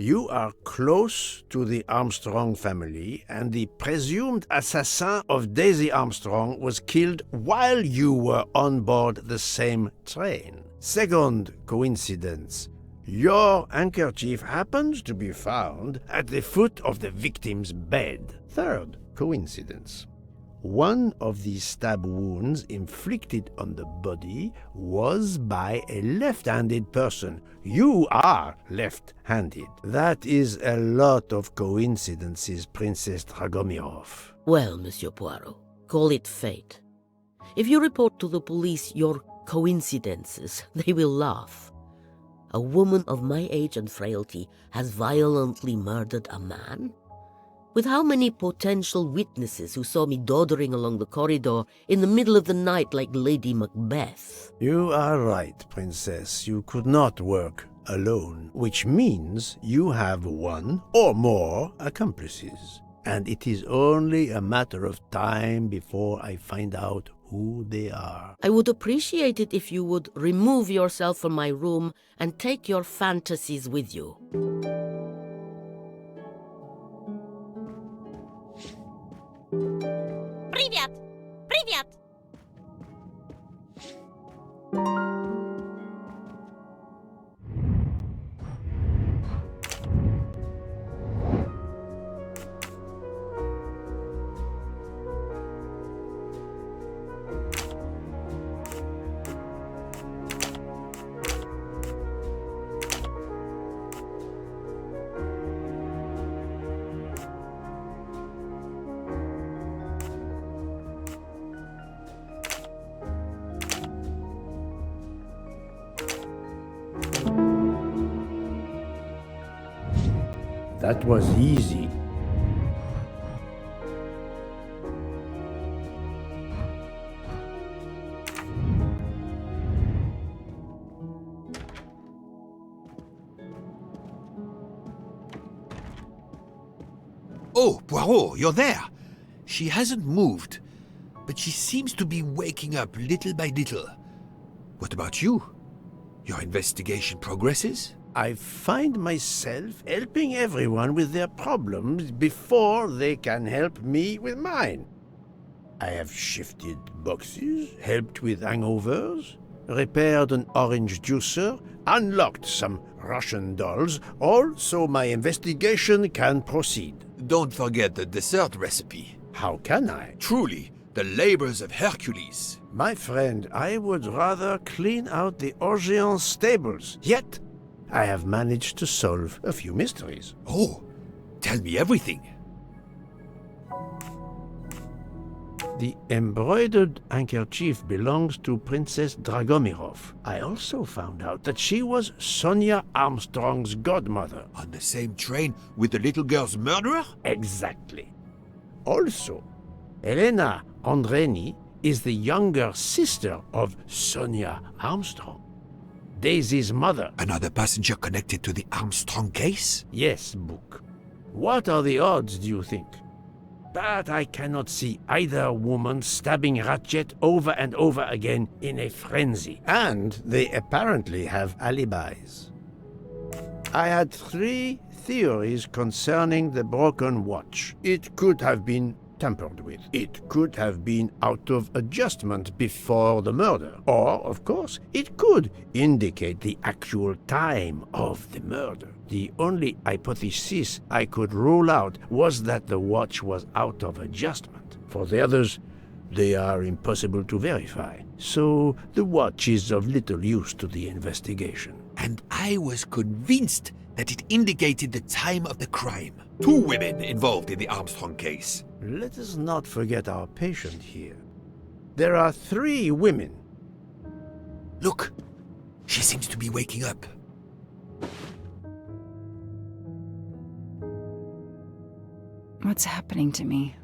You are close to the Armstrong family, and the presumed assassin of Daisy Armstrong was killed while you were on board the same train. Second coincidence. Your handkerchief happens to be found at the foot of the victim's bed. Third coincidence. One of the stab wounds inflicted on the body was by a left-handed person. You are left-handed. That is a lot of coincidences, Princess Dragomirov. Well, Monsieur Poirot, call it fate. If you report to the police your coincidences, they will laugh. A woman of my age and frailty has violently murdered a man? With how many potential witnesses who saw me doddering along the corridor in the middle of the night like Lady Macbeth? You are right, Princess. You could not work alone, which means you have one or more accomplices. And it is only a matter of time before I find out who they are. I would appreciate it if you would remove yourself from my room and take your fantasies with you. Привет! Привет! That was easy. Oh, Poirot, you're there. She hasn't moved, but she seems to be waking up little by little. What about you? Your investigation progresses? I find myself helping everyone with their problems before they can help me with mine. I have shifted boxes, helped with hangovers, repaired an orange juicer, unlocked some Russian dolls, all so my investigation can proceed. Don't forget the dessert recipe. How can I? Truly, the labors of Hercules. My friend, I would rather clean out the Orient stables. Yet, I have managed to solve a few mysteries. Oh, tell me everything. The embroidered handkerchief belongs to Princess Dragomirov. I also found out that she was Sonia Armstrong's godmother. On the same train with the little girl's murderer? Exactly. Also, Elena Andreni is the younger sister of Sonia Armstrong, Daisy's mother. Another passenger connected to the Armstrong case? Yes, Book. What are the odds, do you think? But I cannot see either woman stabbing Ratchet over and over again in a frenzy. And they apparently have alibis. I had 3 theories concerning the broken watch. It could have been tampered with. It could have been out of adjustment before the murder. Or, of course, it could indicate the actual time of the murder. The only hypothesis I could rule out was that the watch was out of adjustment. For the others, they are impossible to verify. So the watch is of little use to the investigation. And I was convinced that it indicated the time of the crime. 2 women involved in the Armstrong case. Let us not forget our patient here. There are 3 women. Look, she seems to be waking up. What's happening to me?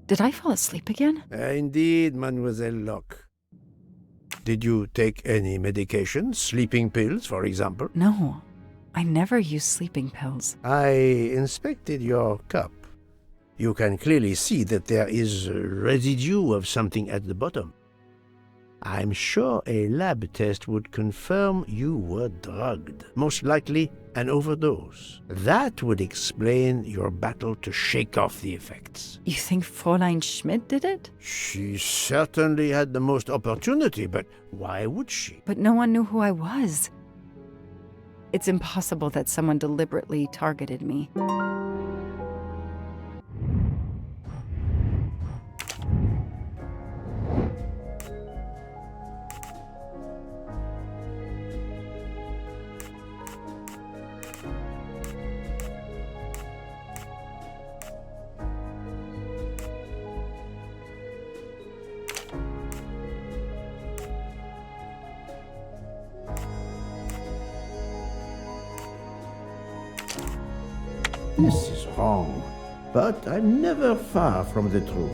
Did I fall asleep again? Indeed, Mademoiselle Locke. Did you take any medication? Sleeping pills, for example? No, I never use sleeping pills. I inspected your cup. You can clearly see that there is a residue of something at the bottom. I'm sure a lab test would confirm you were drugged. Most likely an overdose. That would explain your battle to shake off the effects. You think Fräulein Schmidt did it? She certainly had the most opportunity, but why would she? But no one knew who I was. It's impossible that someone deliberately targeted me. This is wrong. but I'm never far from the truth.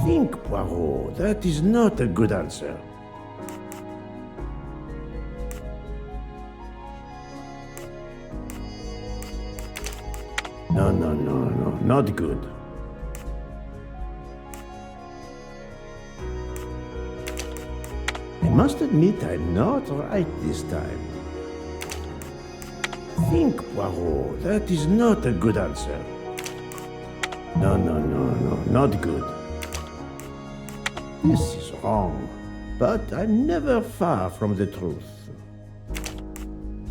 Think, Poirot, that is not a good answer. No, not good. I must admit I'm not right this time. Think, Poirot, that is not a good answer. No, not good. This is wrong, but I'm never far from the truth.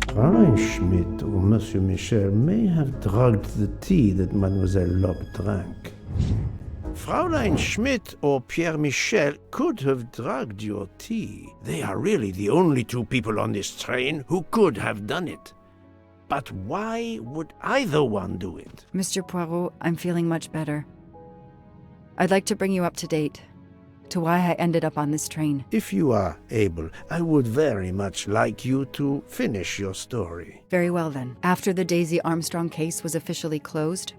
Fräulein Schmidt or Monsieur Michel may have drugged the tea that Mademoiselle Locke drank. Fräulein Schmidt or Pierre Michel could have drugged your tea. They are really the only two people on this train who could have done it. But why would either one do it? Mr. Poirot, I'm feeling much better. I'd like to bring you up to date to why I ended up on this train. If you are able, I would very much like you to finish your story. Very well then. After the Daisy Armstrong case was officially closed,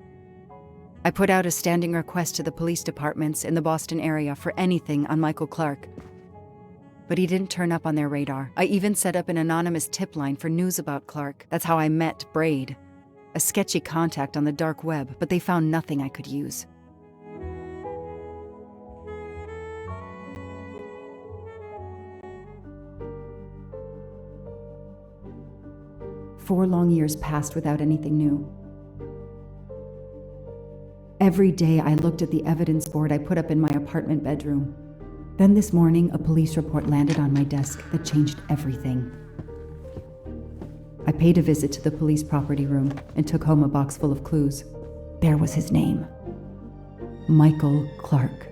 I put out a standing request to the police departments in the Boston area for anything on Michael Clark. But he didn't turn up on their radar. I even set up an anonymous tip line for news about Clark. That's how I met Braid, a sketchy contact on the dark web, but they found nothing I could use. Four long years passed without anything new. Every day I looked at the evidence board I put up in my apartment bedroom. Then this morning, a police report landed on my desk that changed everything. I paid a visit to the police property room and took home a box full of clues. There was his name. Michael Clark.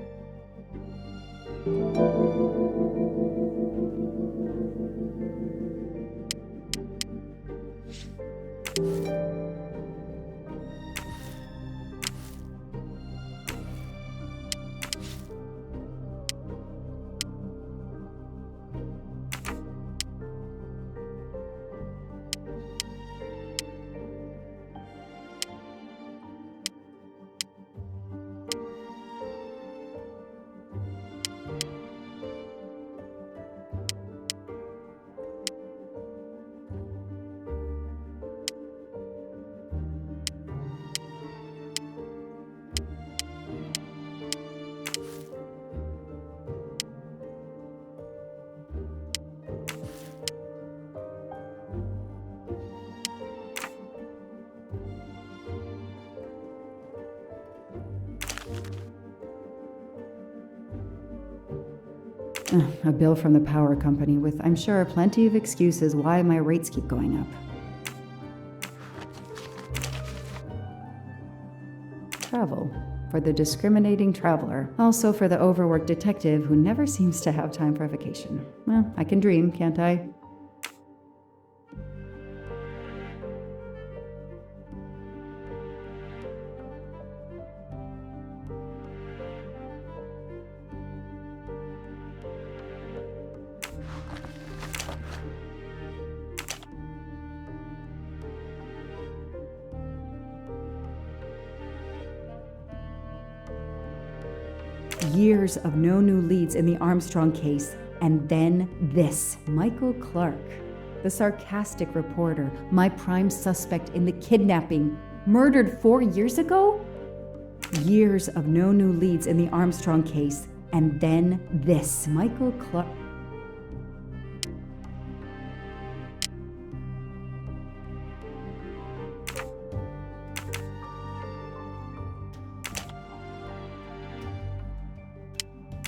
A bill from the power company with, I'm sure, plenty of excuses why my rates keep going up. Travel. For the discriminating traveler. Also for the overworked detective who never seems to have time for vacation. Well, I can dream, can't I? Years of no new leads in the Armstrong case, and then this. Michael Clark, the sarcastic reporter, my prime suspect in the kidnapping, murdered 4 years ago? Years of no new leads in the Armstrong case, and then this. Michael Clark.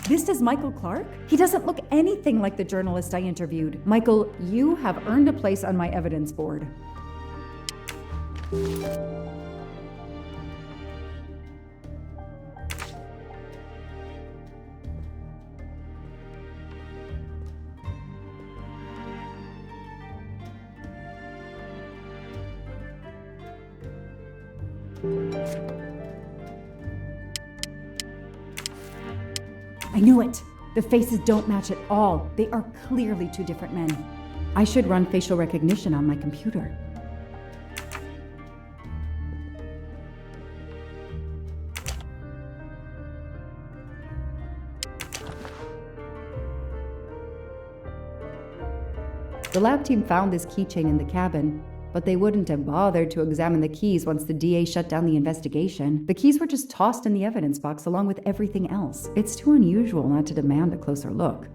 This is Michael Clark? He doesn't look anything like the journalist I interviewed. Michael, you have earned a place on my evidence board. I knew it! The faces don't match at all. They are clearly two different men. I should run facial recognition on my computer. The lab team found this keychain in the cabin, but they wouldn't have bothered to examine the keys once the DA shut down the investigation. The keys were just tossed in the evidence box along with everything else. It's too unusual not to demand a closer look.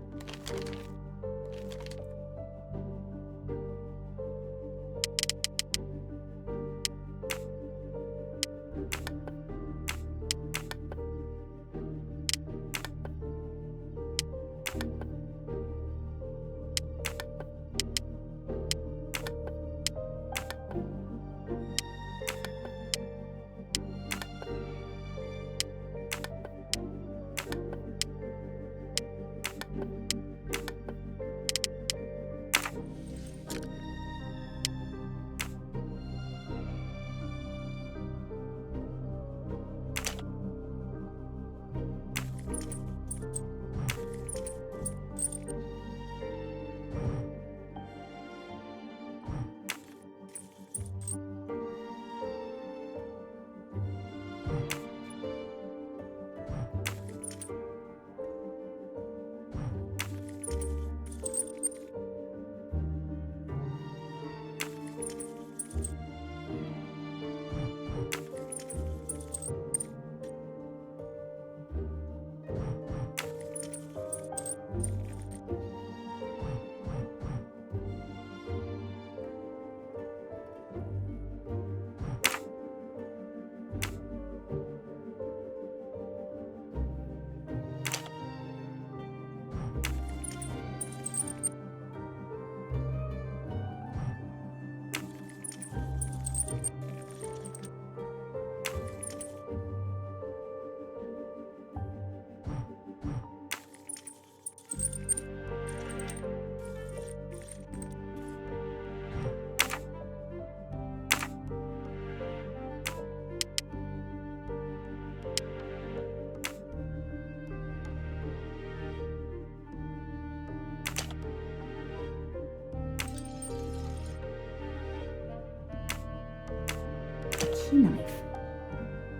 Key knife.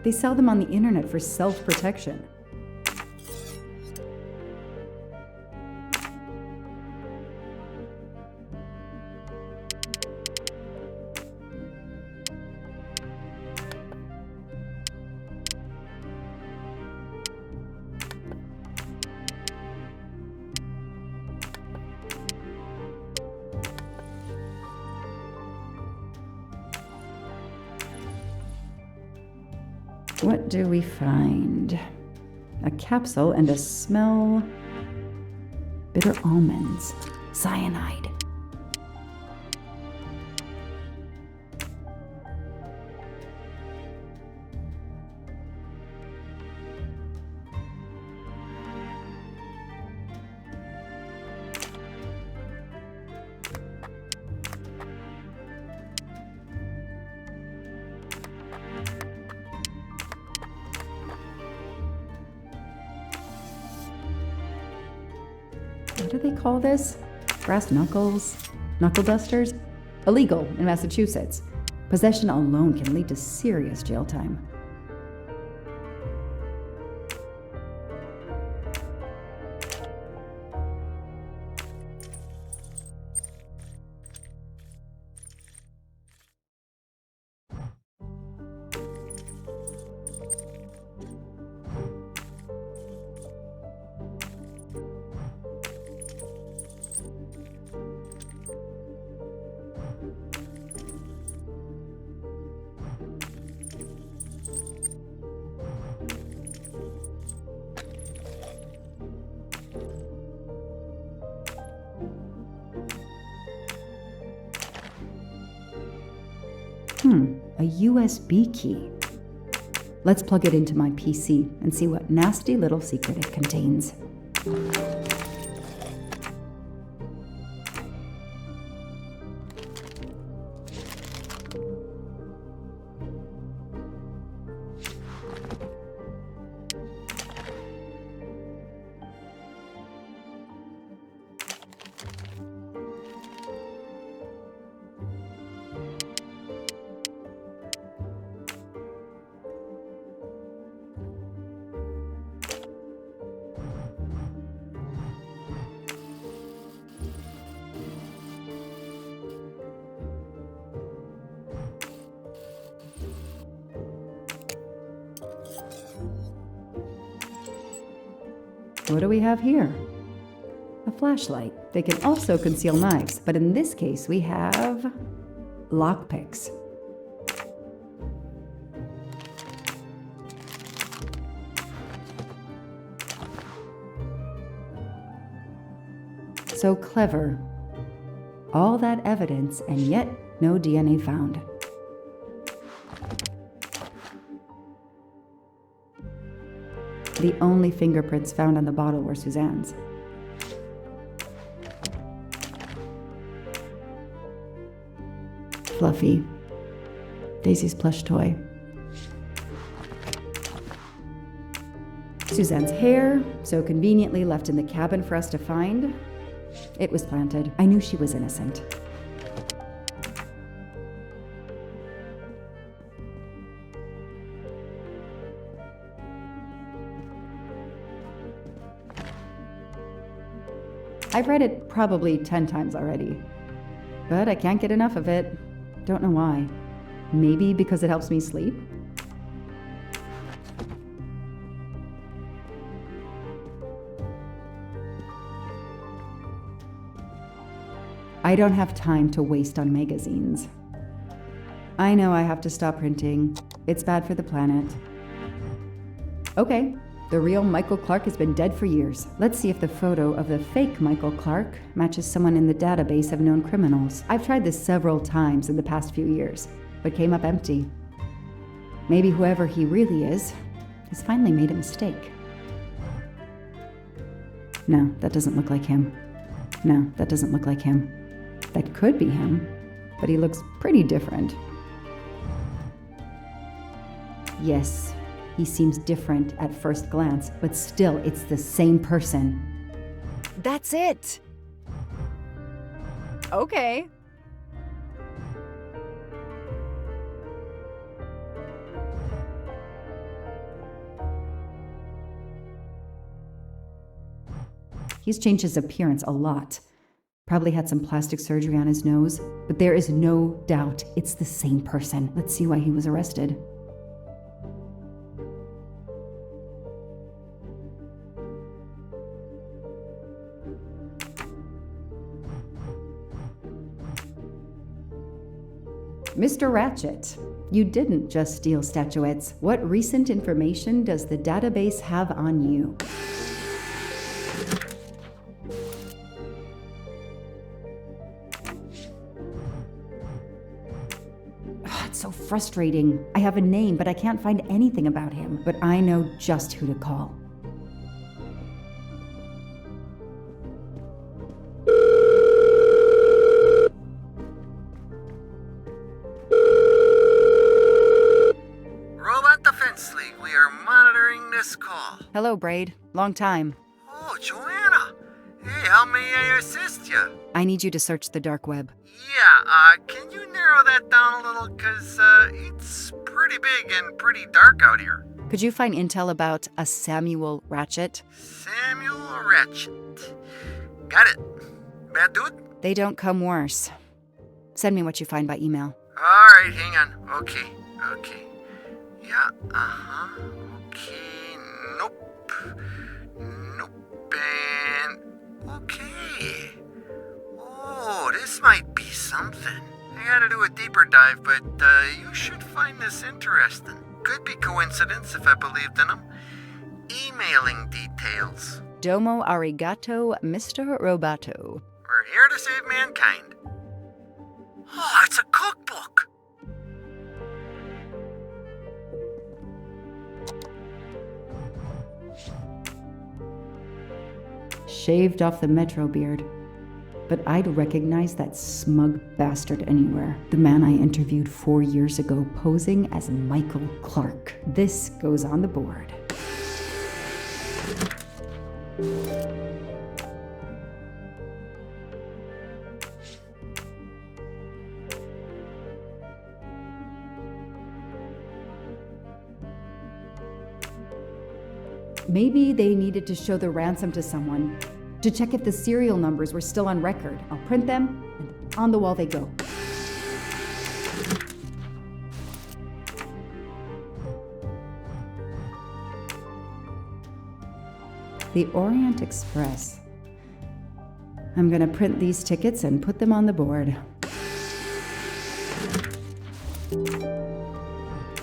They sell them on the internet for self-protection. What do we find? A capsule and a smell. Bitter almonds. Cyanide. What do they call this? Brass knuckles? Knuckle dusters? Illegal in Massachusetts. Possession alone can lead to serious jail time. A USB key. Let's plug it into my PC and see what nasty little secret it contains. What do we have here? A flashlight. They can also conceal knives, but in this case we have lockpicks. So clever. All that evidence, and yet no DNA found. The only fingerprints found on the bottle were Suzanne's. Fluffy. Daisy's plush toy. Suzanne's hair, so conveniently left in the cabin for us to find. It was planted. I knew she was innocent. I've read it probably 10 times already, but I can't get enough of it. Don't know why. Maybe because it helps me sleep? I don't have time to waste on magazines. I know I have to stop printing. It's bad for the planet. Okay, the real Michael Clark has been dead for years. Let's see if the photo of the fake Michael Clark matches someone in the database of known criminals. I've tried this several times in the past few years, but came up empty. Maybe whoever he really is has finally made a mistake. No, that doesn't look like him. No, that doesn't look like him. That could be him, but he looks pretty different. Yes, he seems different at first glance, but still, it's the same person. That's it! Okay. He's changed his appearance a lot. Probably had some plastic surgery on his nose, but there is no doubt it's the same person. Let's see why he was arrested. Mr. Ratchet, you didn't just steal statuettes. What recent information does the database have on you? It's so frustrating. I have a name, but I can't find anything about him. But I know just who to call. Robot Defense League, we are monitoring this call. Hello, Braid. Long time. Oh, Joanna. Hey, how may I assist you? I need you to search the dark web. Yeah, can you narrow that down a little? Cause, it's pretty big and pretty dark out here. Could you find intel about a Samuel Ratchet? Samuel Ratchet. Got it. Bad dude? They don't come worse. Send me what you find by email. Alright, hang on. Okay. Yeah, okay, nope, and okay. Oh, this might be something. I gotta do a deeper dive, but you should find this interesting. Could be coincidence if I believed in them. Emailing details. Domo arigato, Mr. Roboto. We're here to save mankind. Oh, it's a cookbook. Shaved off the Metro beard. But I'd recognize that smug bastard anywhere. The man I interviewed 4 years ago posing as Michael Clark. This goes on the board. Maybe they needed to show the ransom to someone, to check if the serial numbers were still on record. I'll print them, and on the wall they go. The Orient Express. I'm gonna print these tickets and put them on the board.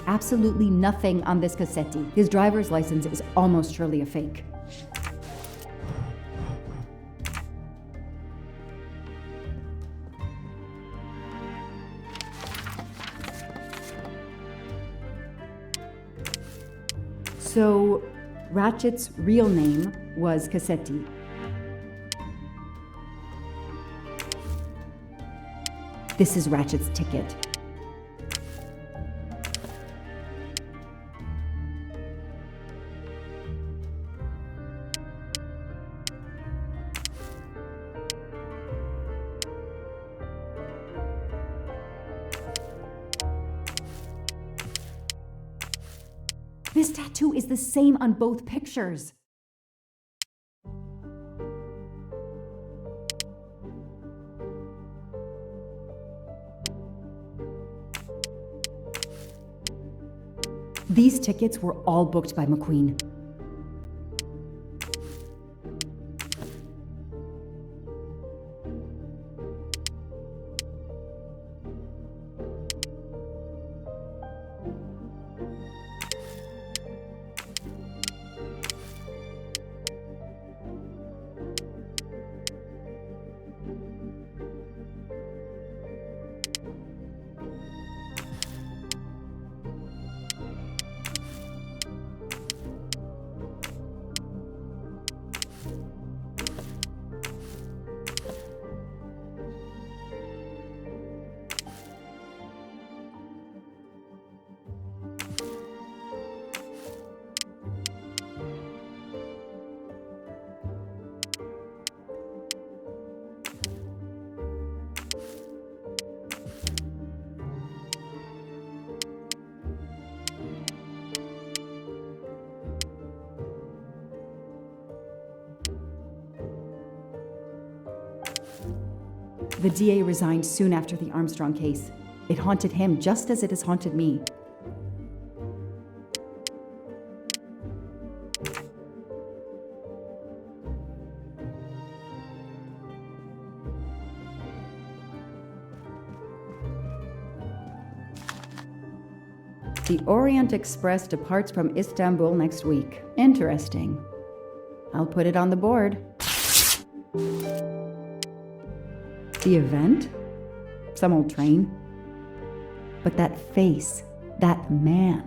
Absolutely nothing on this Cassetti. His driver's license is almost surely a fake. So, Ratchet's real name was Cassetti. This is Ratchet's ticket. This tattoo is the same on both pictures. These tickets were all booked by McQueen. The DA resigned soon after the Armstrong case. It haunted him just as it has haunted me. The Orient Express departs from Istanbul next week. Interesting. I'll put it on the board. The event? Some old train. But that face, that man.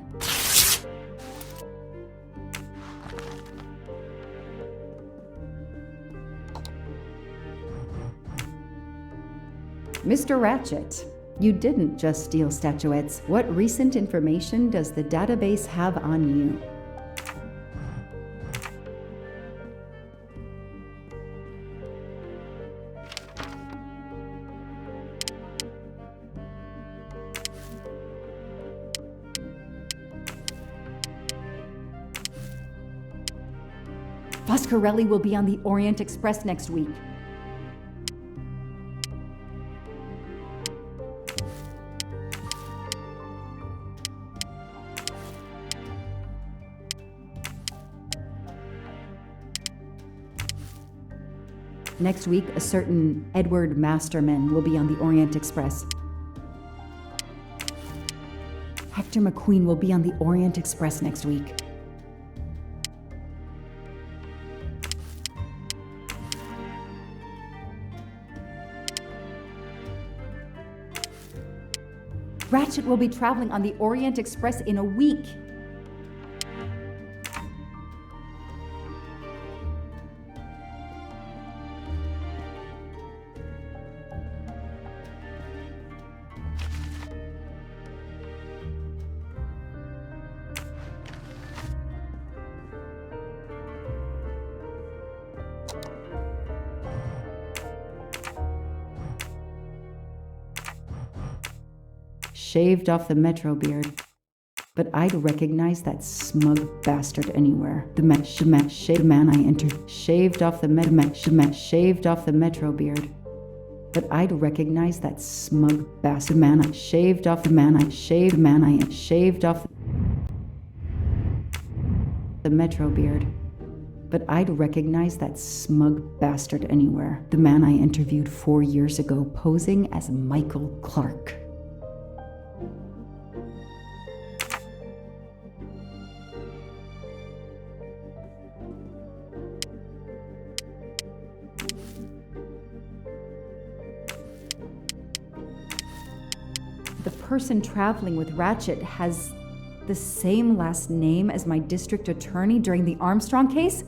Mr. Ratchet, you didn't just steal statuettes. What recent information does the database have on you? Foscarelli will be on the Orient Express next week. Next week, a certain Edward Masterman will be on the Orient Express. Hector McQueen will be on the Orient Express next week. Ratchet will be traveling on the Orient Express in a week. Shaved off the Metro beard. But I'd recognize that smug bastard anywhere. The man I entered. Shaved off the Metro beard. But I'd recognize that smug bastard man I shaved off the Metro beard. but I'd recognize that smug bastard anywhere. The man I interviewed 4 years ago posing as Michael Clark. The person traveling with Ratchet has the same last name as my district attorney during the Armstrong case?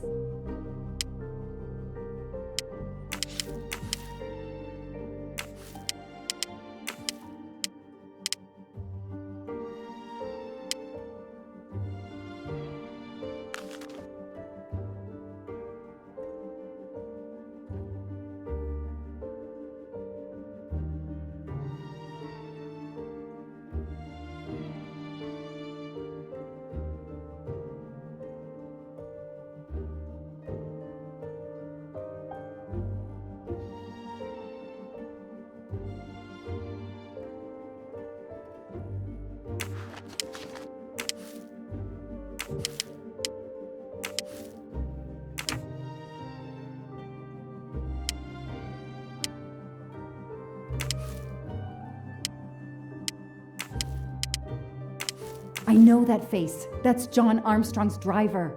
I know that face. That's John Armstrong's driver.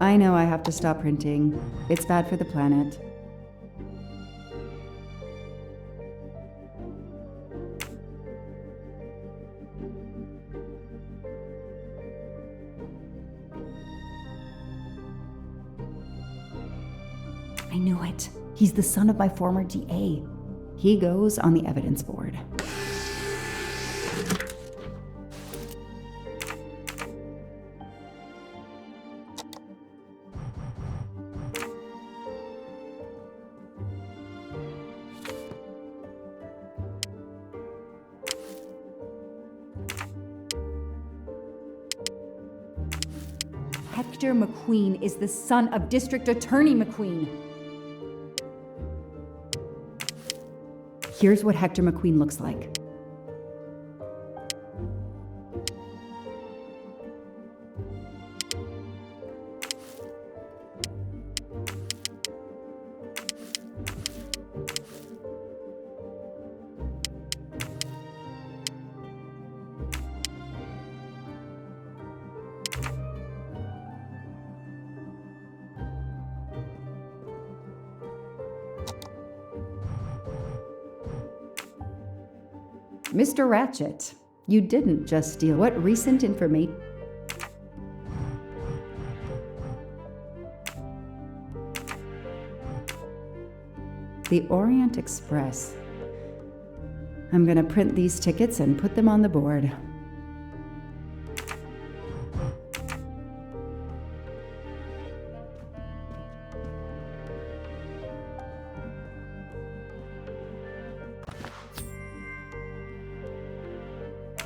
I know I have to stop printing. It's bad for the planet. I knew it. He's the son of my former DA. He goes on the evidence board. Hector McQueen is the son of District Attorney McQueen. Here's what Hector McQueen looks like. Mr. Ratchet, you didn't just steal. What recent information? The Orient Express. I'm gonna print these tickets and put them on the board.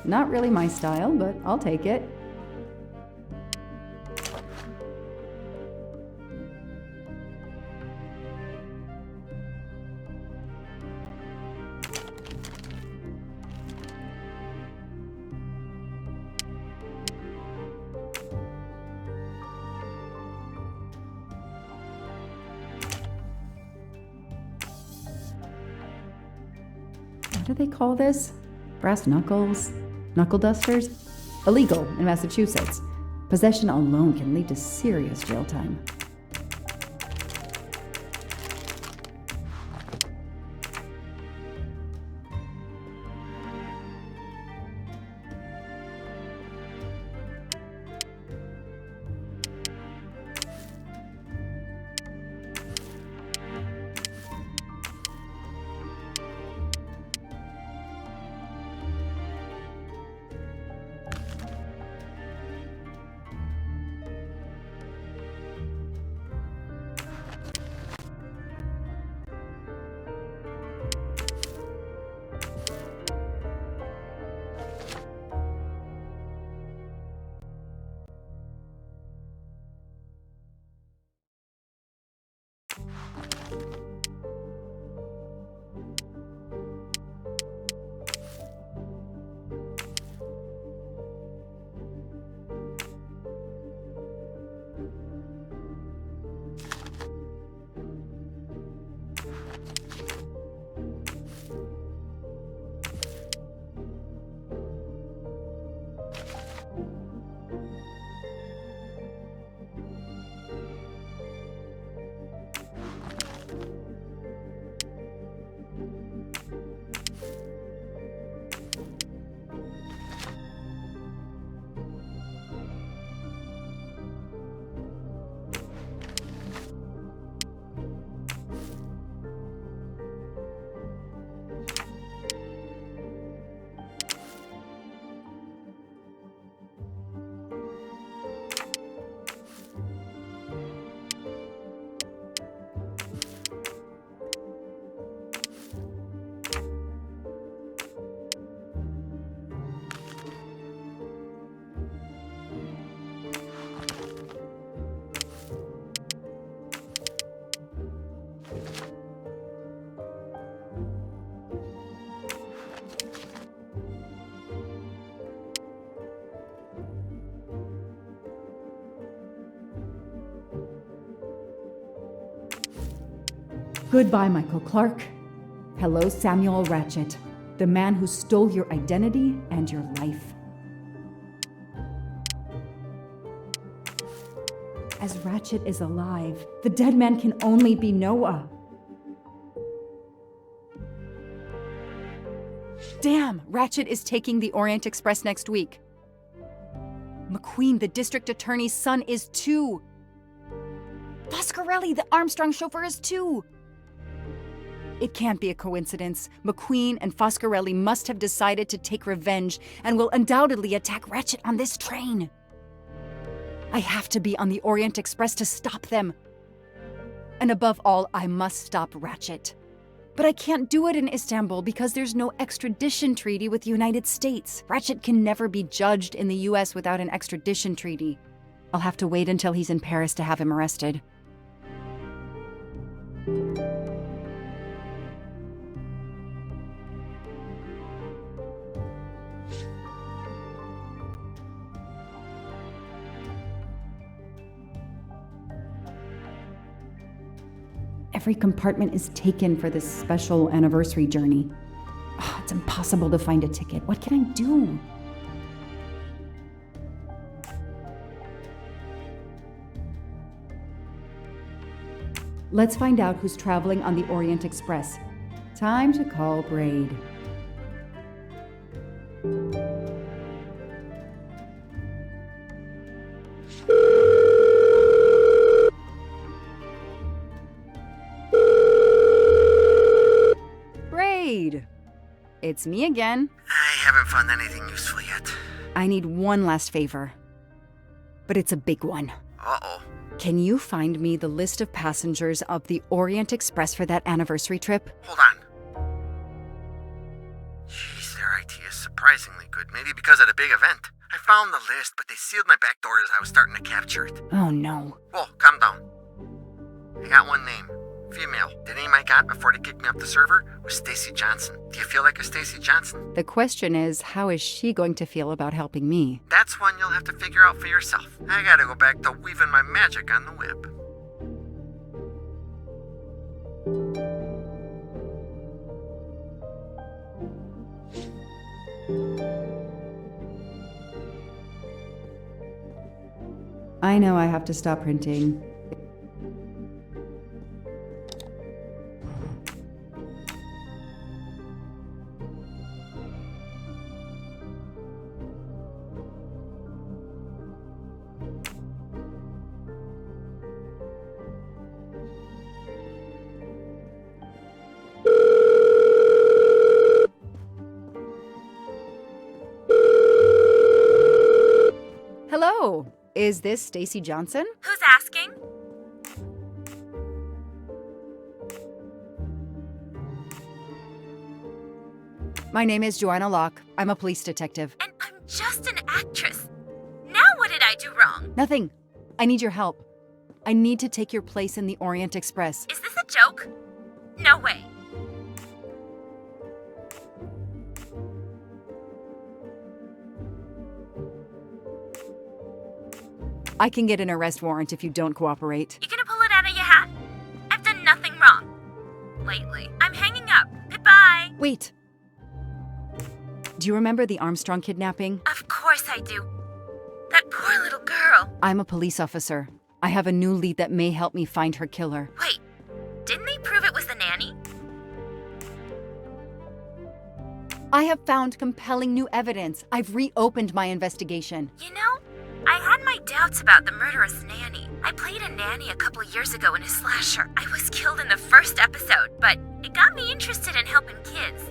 Not really my style, but I'll take it. What do they call this? Brass knuckles? Knuckle dusters? Illegal in Massachusetts. Possession alone can lead to serious jail time. Goodbye, Michael Clark. Hello, Samuel Ratchet, the man who stole your identity and your life. as Ratchet is alive. The dead man can only be Noah. Damn, Ratchet is taking the Orient Express next week. McQueen, the district attorney's son, is too. Foscarelli, the Armstrong chauffeur, is too. It can't be a coincidence. McQueen and Foscarelli must have decided to take revenge and will undoubtedly attack Ratchet on this train. I have to be on the Orient Express to stop them. And above all, I must stop Ratchet. But I can't do it in Istanbul because there's no extradition treaty with the United States. Ratchet can never be judged in the US without an extradition treaty. I'll have to wait until he's in Paris to have him arrested. Every compartment is taken for this special anniversary journey. Oh, it's impossible to find a ticket. What can I do? Let's find out who's traveling on the Orient Express. Time to call Braid. It's me again. I haven't found anything useful yet. I need one last favor. But it's a big one. Uh-oh. Can you find me the list of passengers of the Orient Express for that anniversary trip? Hold on. Jeez, their IT is surprisingly good. Maybe because of the big event. I found the list, but they sealed my back door as I was starting to capture it. Oh no. Whoa, calm down. I got one name. Female. The name I got before they kicked me off the server was Stacy Johnson. Do you feel like a Stacy Johnson? The question is, how is she going to feel about helping me? That's one you'll have to figure out for yourself. I gotta go back to weaving my magic on the web. I know I have to stop printing. Hello, is this Stacy Johnson? Who's asking? My name is Joanna Locke. I'm a police detective. And I'm just an actress. Now what did I do wrong? Nothing. I need your help. I need to take your place in the Orient Express. Is this a joke? No way. I can get an arrest warrant if you don't cooperate. You gonna pull it out of your hat? I've done nothing wrong. Lately. I'm hanging up. Goodbye. Wait. Do you remember the Armstrong kidnapping? Of course I do. That poor little girl. I'm a police officer. I have a new lead that may help me find her killer. Wait, didn't they prove it was the nanny? I have found compelling new evidence. I've reopened my investigation. You know, I had my doubts about the murderous nanny. I played a nanny a couple years ago in a slasher. I was killed in the first episode, but it got me interested in helping kids.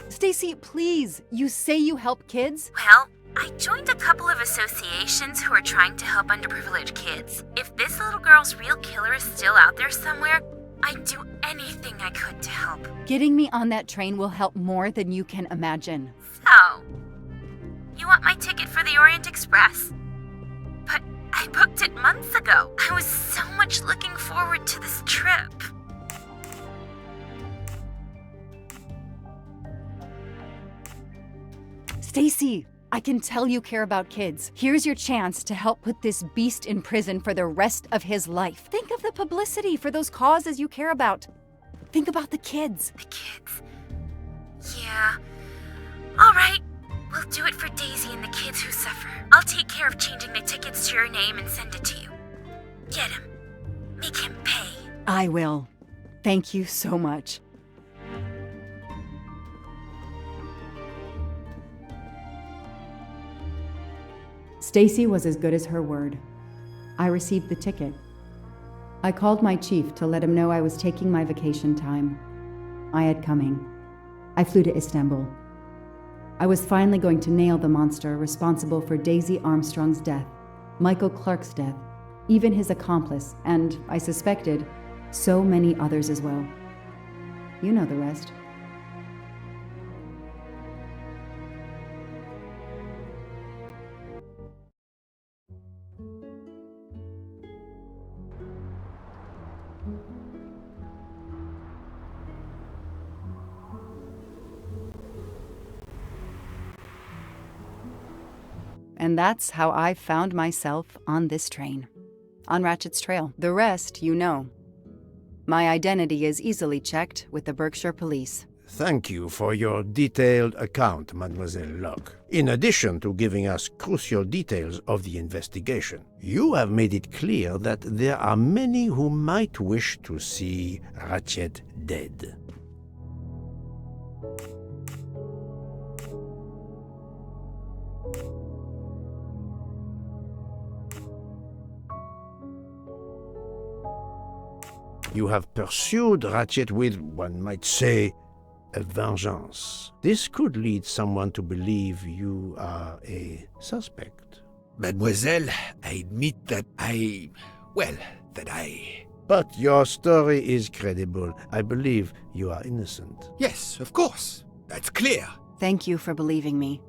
Stacy, please, you say you help kids? Well, I joined a couple of associations who are trying to help underprivileged kids. If this little girl's real killer is still out there somewhere, I'd do anything I could to help. Getting me on that train will help more than you can imagine. So, you want my ticket for the Orient Express? But I booked it months ago. I was so much looking forward to this trip. Stacy, I can tell you care about kids. Here's your chance to help put this beast in prison for the rest of his life. Think of the publicity for those causes you care about. Think about the kids. The kids? Yeah. All right. We'll do it for Daisy and the kids who take care of changing the tickets to your name and send it to you. Get him. Make him pay. I will. Thank you so much. Stacy was as good as her word. I received the ticket. I called my chief to let him know I was taking my vacation time. I had coming. I flew to Istanbul. I was finally going to nail the monster responsible for Daisy Armstrong's death, Michael Clark's death, even his accomplice, and, I suspected, so many others as well. You know the rest. And that's how I found myself on this train. On Ratchet's trail. The rest, you know. My identity is easily checked with the Berkshire Police. Thank you for your detailed account, Mademoiselle Locke. In addition to giving us crucial details of the investigation, you have made it clear that there are many who might wish to see Ratchet dead. You have pursued Ratchet with, one might say, a vengeance. This could lead someone to believe you are a suspect. Mademoiselle, I admit that But your story is credible. I believe you are innocent. Yes, of course. That's clear. Thank you for believing me.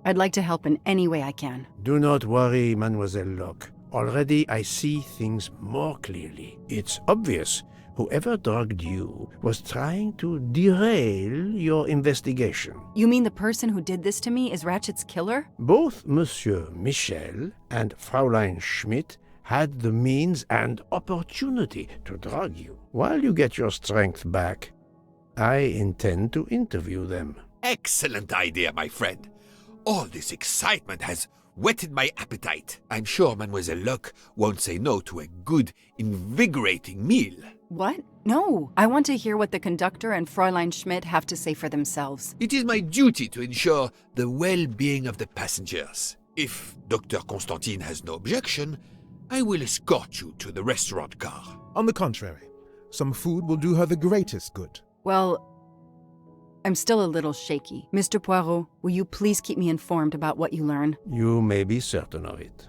I'd like to help in any way I can. Do not worry, Mademoiselle Locke. Already I see things more clearly. It's obvious whoever drugged you was trying to derail your investigation. You mean the person who did this to me is Ratchet's killer? Both Monsieur Michel and Fräulein Schmidt had the means and opportunity to drug you. While you get your strength back, I intend to interview them. Excellent idea, my friend. All this excitement has whetted my appetite. I'm sure Mademoiselle Locke won't say no to a good, invigorating meal. What? No. I want to hear what the conductor and Fräulein Schmidt have to say for themselves. It is my duty to ensure the well-being of the passengers. If Dr. Constantine has no objection, I will escort you to the restaurant car. On the contrary, some food will do her the greatest good. Well, I'm still a little shaky. Mr. Poirot, will you please keep me informed about what you learn? You may be certain of it.